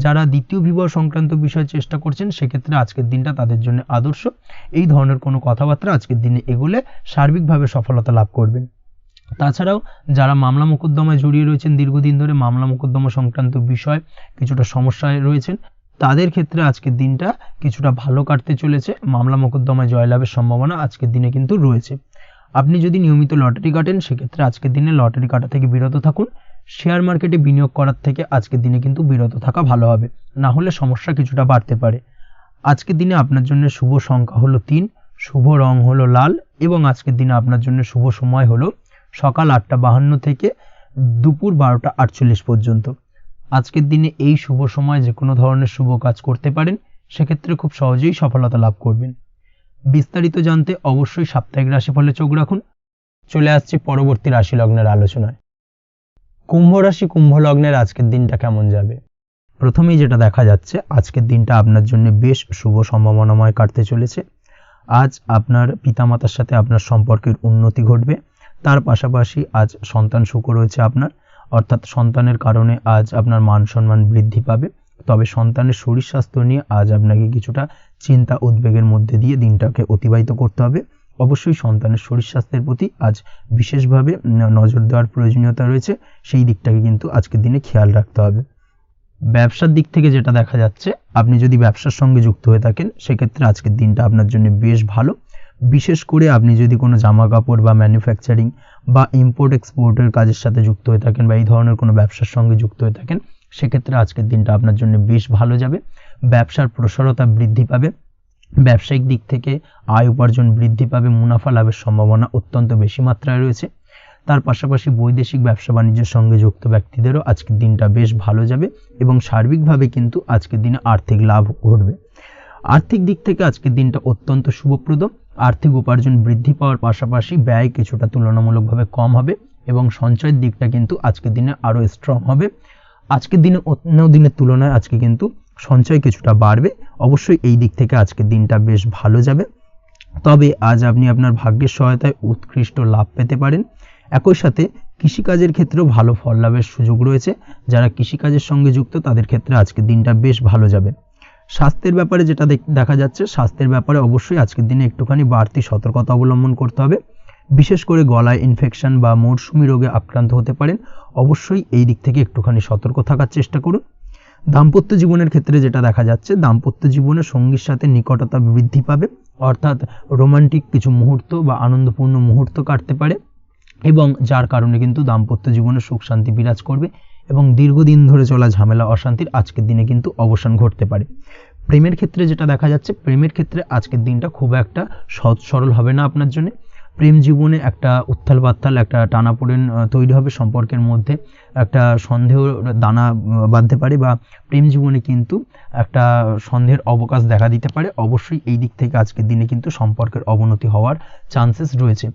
S1: যারা দ্বিতীয় বিবাহ সংক্রান্ত বিষয়ে চেষ্টা করছেন সেক্ষেত্রে আজকের দিনটা তাদের জন্য আদর্শ। এই ধরনের কোনো কথাবার্তা আজকের দিনে এগোলে সার্বিকভাবে সফলতা লাভ করবেন। তাছাড়াও যারা মামলা মোকদ্দমায় জড়িয়ে রয়েছেন, দীর্ঘদিন ধরে মামলা মোকদ্দমা সংক্রান্ত বিষয় কিছুটা সমস্যায় রয়েছেন, তাদের ক্ষেত্রে আজকের দিনটা কিছুটা ভালো কাটতে চলেছে। মামলা মোকদ্দমায় জয়লাভের সম্ভাবনা আজকের দিনে কিন্তু রয়েছে। আপনি যদি নিয়মিত লটারি কাটেন সেক্ষেত্রে আজকের দিনে লটারি কাটা থেকে বিরত থাকুন। শেয়ার মার্কেটে বিনিয়োগ করার থেকে আজকের দিনে কিন্তু বিরত থাকা ভালো হবে, না হলে সমস্যা কিছুটা বাড়তে পারে। আজকের দিনে আপনার জন্য শুভ সংখ্যা হলো 3, শুভ রং হলো লাল এবং আজকের দিনে আপনার জন্য শুভ সময় হলো সকাল 8:52 থেকে দুপুর 12:48 পর্যন্ত। আজকের দিনে এই শুভ সময় যে কোনো ধরনের শুভ কাজ করতে পারেন, সেক্ষেত্রে খুব সহজেই সফলতা লাভ করবেন। বিস্তারিত জানতে অবশ্যই সাপ্তাহিক রাশিফলে চোখ রাখুন। চলে আসছি পরবর্তী রাশি লগ্নের আলোচনায়। কুম্ভ রাশি, কুম্ভ লগ্নের আজকের দিনটা কেমন যাবে? প্রথমেই যেটা দেখা যাচ্ছে, আজকের দিনটা আপনার জন্য বেশ শুভ সম্ভাবনাময় কাটতে চলেছে। আজ আপনার পিতামাতার সাথে আপনার সম্পর্কের উন্নতি ঘটবে। তার পাশাপাশি আজ সন্তান সুখ রয়েছে আপনার, অর্থাৎ সন্তানের কারণে আজ আপনার মান সম্মান বৃদ্ধি পাবে। তবে সন্তানের শরীর স্বাস্থ্য নিয়ে আজ আপনাকে কিছুটা চিন্তা উদ্বেগের মধ্যে দিয়ে দিনটাকে অতিবাহিত করতে হবে। অবশ্যই সন্তানের শরীর স্বাস্থ্যের প্রতি আজ বিশেষভাবে নজর দেওয়ার প্রয়োজনীয়তা রয়েছে, সেই দিকটাকে কিন্তু আজকের দিনে খেয়াল রাখতে হবে। ব্যবসার দিক থেকে যেটা দেখা যাচ্ছে, আপনি যদি ব্যবসার সঙ্গে যুক্ত হয়ে থাকেন, সেক্ষেত্রে আজকের দিনটা আপনার জন্য বেশ ভালো। বিশেষ করে আপনি যদি কোনো জামা কাপড় বা ম্যানুফ্যাকচারিং বা ইম্পোর্ট এক্সপোর্টের কাজের সাথে যুক্ত হয়ে থাকেন বা এই ধরনের কোনো ব্যবসার সঙ্গে যুক্ত হয়ে থাকেন, সেক্ষেত্রে আজকের দিনটা আপনার জন্য বেশ ভালো যাবে। ব্যবসার প্রসারতা বৃদ্ধি পাবে, ব্যবসায়িক দিক থেকে আয় উপার্জন বৃদ্ধি পাবে, মুনাফা লাভের সম্ভাবনা অত্যন্ত বেশি মাত্রায় রয়েছে। তার পাশাপাশি বৈদেশিক ব্যবসা বাণিজ্যের সঙ্গে যুক্ত ব্যক্তিদেরও আজকের দিনটা বেশ ভালো যাবে এবং সার্বিকভাবে কিন্তু আজকের দিনে আর্থিক লাভ ঘটবে। আর্থিক দিক থেকে আজকের দিনটা অত্যন্ত শুভপ্রদ। আর্থিক উপার্জন বৃদ্ধি পাওয়ার পাশাপাশি ব্যয় কিছুটা তুলনামূলকভাবে কম হবে এবং সঞ্চয়ের দিকটা কিন্তু আজকের দিনে আরও স্ট্রং হবে। আজকের দিনে অন্য দিনের তুলনায় আজকে কিন্তু সঞ্চয় কিছুটা বাড়বে। অবশ্যই এই দিক থেকে আজকের দিনটা বেশ ভালো যাবে। তবে আজ আপনি আপনার ভাগ্যের সহায়তায় উৎকৃষ্ট লাভ পেতে পারেন। একই সাথে কৃষিকাজের ক্ষেত্রেও ভালো ফল লাভের সুযোগ রয়েছে। যারা কৃষিকাজের সঙ্গে যুক্ত তাদের ক্ষেত্রে আজকের দিনটা বেশ ভালো যাবে। স্বাস্থ্যের ব্যাপারে যেটা দেখা যাচ্ছে, স্বাস্থ্যের ব্যাপারে অবশ্যই আজকের দিনে একটুখানি বাড়তি সতর্কতা অবলম্বন করতে হবে। বিশেষ করে গলায় ইনফেকশন বা মৌসুমী রোগে আক্রান্ত হতে পারেন। অবশ্যই এই দিক থেকে একটুখানি সতর্ক থাকার চেষ্টা করুন। দাম্পত্য জীবনের ক্ষেত্রে যেটা দেখা যাচ্ছে, দাম্পত্য জীবনে সঙ্গীর সাথে নিকটতা বৃদ্ধি পাবে, অর্থাৎ রোমান্টিক কিছু মুহূর্ত বা আনন্দপূর্ণ মুহূর্ত কাটতে পারে এবং যার কারণে কিন্তু দাম্পত্য জীবনে সুখ শান্তি বিরাজ করবে এবং দীর্ঘদিন ধরে চলা ঝামেলা অশান্তির আজকের দিনে কিন্তু অবসান ঘটতে পারে। প্রেমের ক্ষেত্রে যেটা দেখা যাচ্ছে, প্রেমের ক্ষেত্রে আজকের দিনটা খুব একটা সহজ সরল হবে না আপনার জন্য। প্রেম জীবনে একটা উত্থাল পাত্তাল, একটা টানাপোড়েন তৈরি হবে সম্পর্কের মধ্যে, একটা সন্দেহ দানা বাঁধতে পারে বা প্রেম জীবনে কিন্তু একটা সন্দেহের অবকাশ দেখা দিতে পারে। অবশ্যই এই দিক থেকে আজকের দিনে কিন্তু সম্পর্কের অবনতি হওয়ার চান্সেস রয়েছে।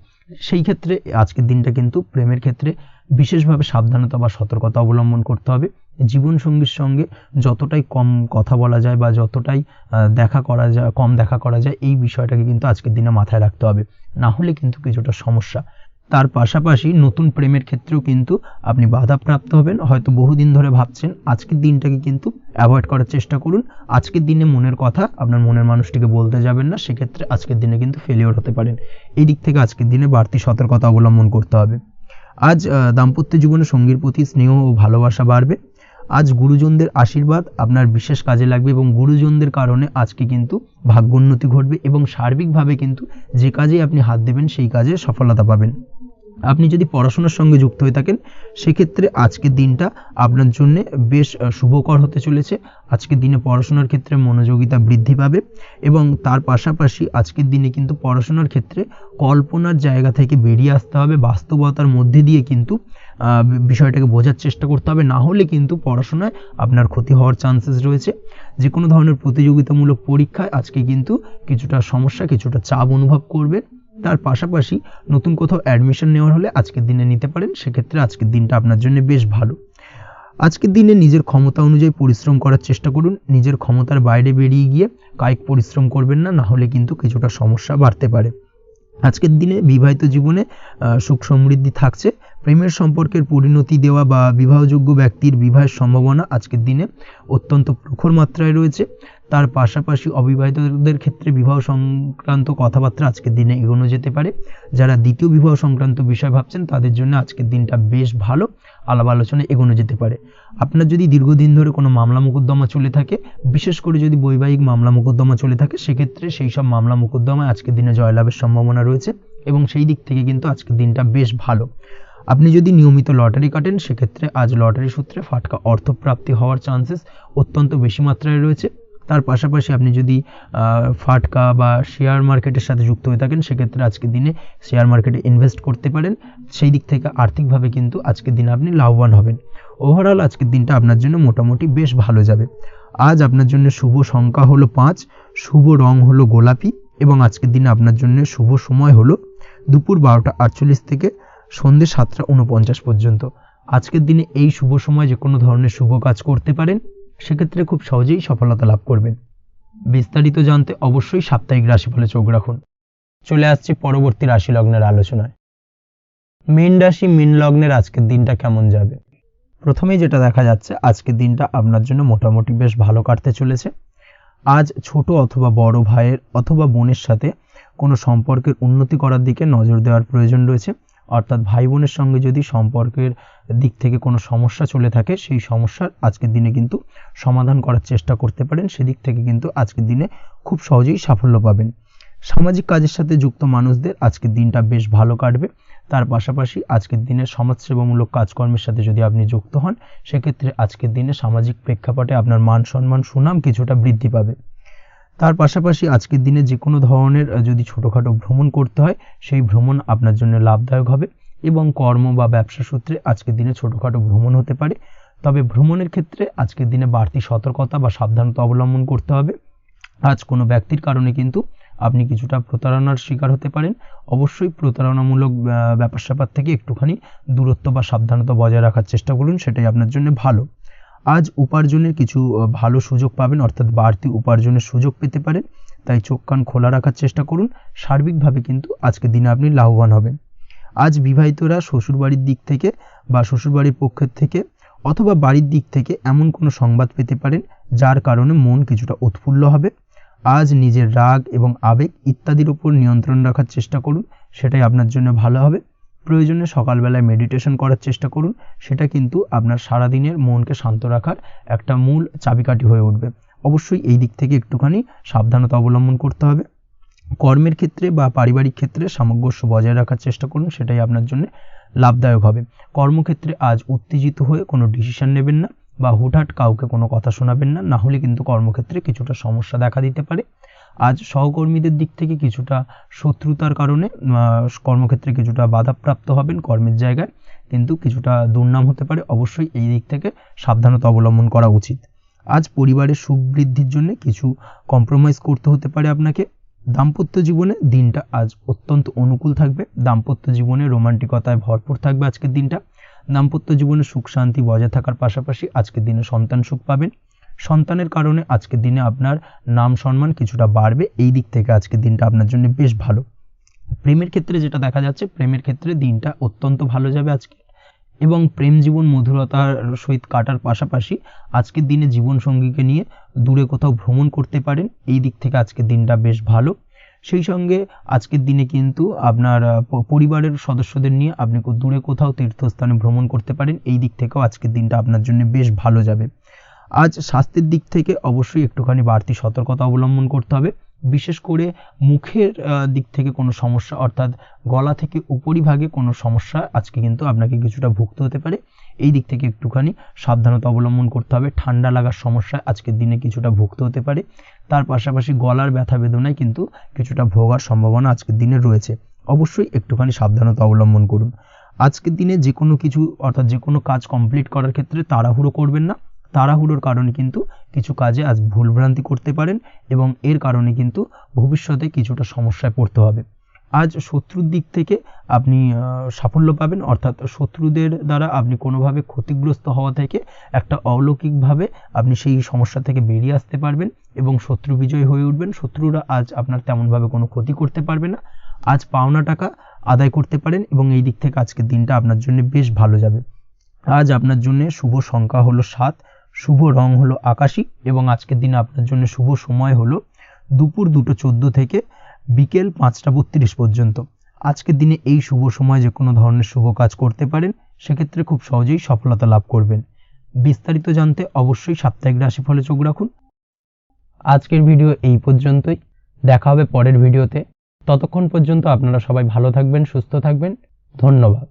S1: সেই ক্ষেত্রে আজকের দিনটা কিন্তু প্রেমের ক্ষেত্রে বিশেষভাবে সাবধানতা বা সতর্কতা অবলম্বন করতে হবে। জীবনসঙ্গীর সঙ্গে যতটাই কম কথা বলা যায় বা যতটাই কম দেখা করা যায়, এই বিষয়টাকে কিন্তু আজকের দিনে মাথায় রাখতে হবে, না হলে কিন্তু কিছুটা সমস্যা। তার পাশাপাশি নতুন প্রেমের ক্ষেত্রেও কিন্তু আপনি বাধাপ্রাপ্ত হবেন। হয়তো বহুদিন ধরে ভাবছেন, আজকের দিনটাকে কিন্তু অ্যাভয়েড করার চেষ্টা করুন। আজকের দিনে মনের কথা আপনার মনের মানুষটিকে বলতে যাবেন না, সেক্ষেত্রে আজকের দিনে কিন্তু ফেলিওর হতে পারেন। এই দিক থেকে আজকের দিনে বাড়তি সতর্কতা অবলম্বন করতে হবে। আজ দাম্পত্য জীবনে সঙ্গীর প্রতি স্নেহ ও ভালোবাসা বাড়বে। আজ গুরুজনদের আশীর্বাদ আপনার বিশেষ কাজে লাগবে এবং গুরুজনদের কারণে আজকে কিন্তু ভাগ্যোন্নতি ঘটবে এবং সার্বিকভাবে কিন্তু যে কাজে আপনি হাত দেবেন সেই কাজে সফলতা পাবেন। আপনি যদি পড়াশোনার সঙ্গে যুক্ত হয়ে থাকেন, সেক্ষেত্রে আজকের দিনটা আপনার জন্য বেশ শুভকর হতে চলেছে। আজকের দিনে পড়াশোনার ক্ষেত্রে মনোযোগিতা বৃদ্ধি পাবে এবং তার পাশাপাশি আজকের দিনে কিন্তু পড়াশোনার ক্ষেত্রে কল্পনার জায়গা থেকে বেরিয়ে আসতে হবে, বাস্তবতার মধ্যে দিয়ে কিন্তু বিষয়টাকে বোঝার চেষ্টা করতে হবে, না হলে কিন্তু পড়াশোনায় আপনার ক্ষতি হওয়ার চান্সেস রয়েছে। যে কোনো ধরনের প্রতিযোগিতামূলক পরীক্ষায় আজকে কিন্তু কিছুটা সমস্যা, কিছুটা চাপ অনুভব করবে। তার পাশাপাশি নতুন কোথাও অ্যাডমিশন নেওয়ার হলে আজকের দিনে নিতে পারেন, সেক্ষেত্রে আজকের দিনটা আপনার জন্য বেশ ভালো। আজকের দিনে নিজের ক্ষমতা অনুযায়ী পরিশ্রম করার চেষ্টা করুন। নিজের ক্ষমতার বাইরে বেরিয়ে গিয়ে কায়িক পরিশ্রম করবেন না, না হলে কিন্তু কিছুটা সমস্যা বাড়তে পারে। আজকের দিনে বিবাহিত জীবনে সুখ সমৃদ্ধি থাকছে। প্রেমের সম্পর্কের পরিণতি দেওয়া বা বিবাহযোগ্য ব্যক্তির বিবাহের সম্ভাবনা আজকের দিনে অত্যন্ত প্রখর মাত্রায় রয়েছে। তার পাশাপাশি অবিবাহিতদের ক্ষেত্রে বিবাহ সংক্রান্ত কথাবার্তা আজকের দিনে এগোনো যেতে পারে। যারা দ্বিতীয় বিবাহ সংক্রান্ত বিষয় ভাবছেন তাদের জন্য আজকের দিনটা বেশ ভালো, আলাপ আলোচনায় এগোনো যেতে পারে। আপনার যদি দীর্ঘদিন ধরে কোনো মামলা মোকদ্দমা চলে থাকে, বিশেষ করে যদি বৈবাহিক মামলা মোকদ্দমা চলে থাকে, সেক্ষেত্রে সেই সব মামলা মোকদ্দমায় আজকের দিনে জয়লাভের সম্ভাবনা রয়েছে এবং সেই দিক থেকে কিন্তু আজকের দিনটা বেশ ভালো। আপনি যদি নিয়মিত লটারি কাটেন, সেক্ষেত্রে আজ লটারি সূত্রে ফাটকা অর্থপ্রাপ্তি হওয়ার চান্সেস অত্যন্ত বেশি মাত্রায় রয়েছে। তার পাশাপাশি আপনি যদি ফাটকা বা শেয়ার মার্কেটের সাথে যুক্ত হয়ে থাকেন সেক্ষেত্রে আজকের দিনে শেয়ার মার্কেটে ইনভেস্ট করতে পারেন। সেই দিক থেকে আর্থিকভাবে কিন্তু আজকের দিনে আপনি লাভবান হবেন। ওভারঅল আজকের দিনটা আপনার জন্য মোটামুটি বেশ ভালো যাবে। আজ আপনার জন্য শুভ সংখ্যা হলো 5, শুভ রং হলো গোলাপি এবং আজকের দিনে আপনার জন্য শুভ সময় হলো দুপুর 12:48 থেকে সন্ধ্যে 7:49 পর্যন্ত। আজকের দিনে এই শুভ সময় যে কোনো ধরনের শুভ কাজ করতে পারেন, সেক্ষেত্রে খুব সহজেই সফলতা লাভ করবেন। বিস্তারিত জানতে অবশ্যই সাপ্তাহিক রাশিফলে চোখ রাখুন। চলে আসছি পরবর্তী রাশি লগ্নের আলোচনায়। মীন রাশি, মীন লগ্নের আজকের দিনটা কেমন যাবে? প্রথমেই যেটা দেখা যাচ্ছে, আজকের দিনটা আপনার জন্য মোটামুটি বেশ ভালো কাটতে চলেছে। আজ ছোট অথবা বড় ভাইয়ের অথবা বোনের সাথে কোনো সম্পর্কের উন্নতি করার দিকে নজর দেওয়ার প্রয়োজন রয়েছে। অর্থাৎ ভাই বোনের সঙ্গে যদি সম্পর্কের দিক থেকে কোনো সমস্যা চলে থাকে, সেই সমস্যার আজকের দিনে কিন্তু সমাধান করার চেষ্টা করতে পারেন। সেদিক থেকে কিন্তু আজকের দিনে খুব সহজেই সাফল্য পাবেন। সামাজিক কাজের সাথে যুক্ত মানুষদের আজকের দিনটা বেশ ভালো কাটবে। তার পাশাপাশি আজকের দিনে সমাজসেবামূলক কাজকর্মের সাথে যদি আপনি যুক্ত হন, সেক্ষেত্রে আজকের দিনে সামাজিক প্রেক্ষাপটে আপনার মান সম্মান সুনাম কিছুটা বৃদ্ধি পাবে। তার পাশাপাশি আজকের দিনে যে কোনো ধরনের যদি ছোটোখাটো ভ্রমণ করতে হয়, সেই ভ্রমণ আপনার জন্য লাভদায়ক হবে এবং কর্ম বা ব্যবসা সূত্রে আজকের দিনে ছোটোখাটো ভ্রমণ হতে পারে। তবে ভ্রমণের ক্ষেত্রে আজকের দিনে বাড়তি সতর্কতা বা সাবধানতা অবলম্বন করতে হবে। আজ কোনো ব্যক্তির কারণে কিন্তু আপনি কিছুটা প্রতারণার শিকার হতে পারেন। অবশ্যই প্রতারণামূলক ব্যাপার স্যাপার থেকে একটুখানি দূরত্ব বা সাবধানতা বজায় রাখার চেষ্টা করুন, সেটাই আপনার জন্য ভালো। আজ উপার্জনের কিছু ভালো সুযোগ পাবেন, অর্থাৎ বাড়তি উপার্জনের সুযোগ পেতে পারেন। তাই চোখ কান খোলা রাখার চেষ্টা করুন। সার্বিকভাবে কিন্তু আজকের দিনে আপনি লাভবান হবেন। আজ বিবাহিতরা শ্বশুরবাড়ির দিক থেকে বা শ্বশুরবাড়ির পক্ষের থেকে অথবা বাড়ির দিক থেকে এমন কোনো সংবাদ পেতে পারেন যার কারণে মন কিছুটা উৎফুল্ল হবে। আজ নিজের রাগ এবং আবেগ ইত্যাদির উপর নিয়ন্ত্রণ রাখার চেষ্টা করুন, সেটাই আপনার জন্য ভালো হবে। প্রয়োজনে সকালবেলায় মেডিটেশন করার চেষ্টা করুন, সেটা কিন্তু আপনার সারাদিনের মনকে শান্ত রাখার একটা মূল চাবিকাঠি হয়ে উঠবে। অবশ্যই এই দিক থেকে একটুখানি সাবধানতা অবলম্বন করতে হবে। কর্মের ক্ষেত্রে বা পারিবারিক ক্ষেত্রে সামঞ্জস্য বজায় রাখার চেষ্টা করুন, সেটাই আপনার জন্য লাভদায়ক হবে। কর্মক্ষেত্রে আজ উত্তেজিত হয়ে কোনো ডিসিশন নেবেন না বা হুটহাট কাউকে কোনো কথা শোনাবেন না, না হলে কিন্তু কর্মক্ষেত্রে কিছুটা সমস্যা দেখা দিতে পারে। আজ সহকর্মীদের দিক থেকে কিছুটা শত্রুতার কারণে কর্মক্ষেত্রে কিছুটা বাধাপ্রাপ্ত হবেন, কর্মের জায়গায় কিন্তু কিছুটা দুর্নাম হতে পারে। অবশ্যই এই দিক থেকে সাবধানতা অবলম্বন করা উচিত। আজ পরিবারের সুখ বৃদ্ধির জন্য কিছু কম্প্রোমাইজ করতে হতে পারে আপনাকে। দাম্পত্য জীবনে দিনটা আজ অত্যন্ত অনুকূল থাকবে। দাম্পত্য জীবনে রোমান্টিকতায় ভরপুর থাকবে আজকের দিনটা। দাম্পত্য জীবনে সুখ শান্তি বজায় থাকার পাশাপাশি আজকের দিনে সন্তান সুখ পাবেন। সন্তানের কারণে আজকের দিনে আপনার নাম সম্মান কিছুটা বাড়বে। এই দিক থেকে আজকের দিনটা আপনার জন্য বেশ ভালো। প্রেমের ক্ষেত্রে যেটা দেখা যাচ্ছে, প্রেমের ক্ষেত্রে দিনটা অত্যন্ত ভালো যাবে আজকে এবং প্রেম জীবন মধুরতার সহিত কাটার পাশাপাশি আজকের দিনে জীবনসঙ্গীকে নিয়ে দূরে কোথাও ভ্রমণ করতে পারেন। এই দিক থেকে আজকের দিনটা বেশ ভালো। সেই সঙ্গে আজকের দিনে কিন্তু আপনার পরিবারের সদস্যদের নিয়ে আপনি দূরে কোথাও তীর্থস্থানে ভ্রমণ করতে পারেন। এই দিক থেকেও আজকের দিনটা আপনার জন্য বেশ ভালো যাবে। আজ স্বাস্থ্যের দিক থেকে অবশ্যই একটুখানি বাড়তি সতর্কতা অবলম্বন করতে হবে। বিশেষ করে মুখের দিক থেকে কোনো সমস্যা, অর্থাৎ গলা থেকে উপরিভাগে কোনো সমস্যা আজকে কিন্তু আপনাকে কিছুটা ভুগতে হতে পারে। এই দিক থেকে একটুখানি সাবধানতা অবলম্বন করতে হবে। ঠান্ডা লাগার সমস্যায় আজকের দিনে কিছুটা ভুগতে হতে পারে। তার পাশাপাশি গলার ব্যথা বেদনায় কিন্তু কিছুটা ভোগার সম্ভাবনা আজকের দিনে রয়েছে। অবশ্যই একটুখানি সাবধানতা অবলম্বন করুন। আজকের দিনে যে কোনো কিছু, অর্থাৎ যে কোনো কাজ কমপ্লিট করার ক্ষেত্রে তাড়াহুড়ো করবেন না। তাড়াহুড়োর কারণে কিন্তু কিছু কাজে আজ ভুলভ্রান্তি করতে পারেন এবং এর কারণে কিন্তু ভবিষ্যতে কিছুটা সমস্যায় পড়তে হবে। আজ শত্রুর দিক থেকে আপনি সাফল্য পাবেন, অর্থাৎ শত্রুদের দ্বারা আপনি কোনোভাবে ক্ষতিগ্রস্ত হওয়া থেকে একটা অলৌকিকভাবে আপনি সেই সমস্যা থেকে বেরিয়ে আসতে পারবেন এবং শত্রু বিজয় হয়ে উঠবেন। শত্রুরা আজ আপনার তেমনভাবে কোনো ক্ষতি করতে পারবে না। আজ পাওনা টাকা আদায় করতে পারেন এবং এই দিক থেকে আজকের দিনটা আপনার জন্য বেশ ভালো যাবে। আজ আপনার জন্য শুভ সংখ্যা হলো 7, শুভ রং হলো আকাশী এবং আজকের দিনে আপনার জন্য শুভ সময় হলো দুপুর 2:14 থেকে বিকেল 5:32 পর্যন্ত। আজকের দিনে এই শুভ সময় যে কোনো ধরনের শুভ কাজ করতে পারেন, সেক্ষেত্রে খুব সহজেই সফলতা লাভ করবেন। বিস্তারিত জানতে অবশ্যই সাপ্তাহিক রাশিফলে চোখ রাখুন। আজকের ভিডিও এই পর্যন্তই। দেখা হবে পরের ভিডিওতে। ততক্ষণ পর্যন্ত আপনারা সবাই ভালো থাকবেন, সুস্থ থাকবেন। ধন্যবাদ।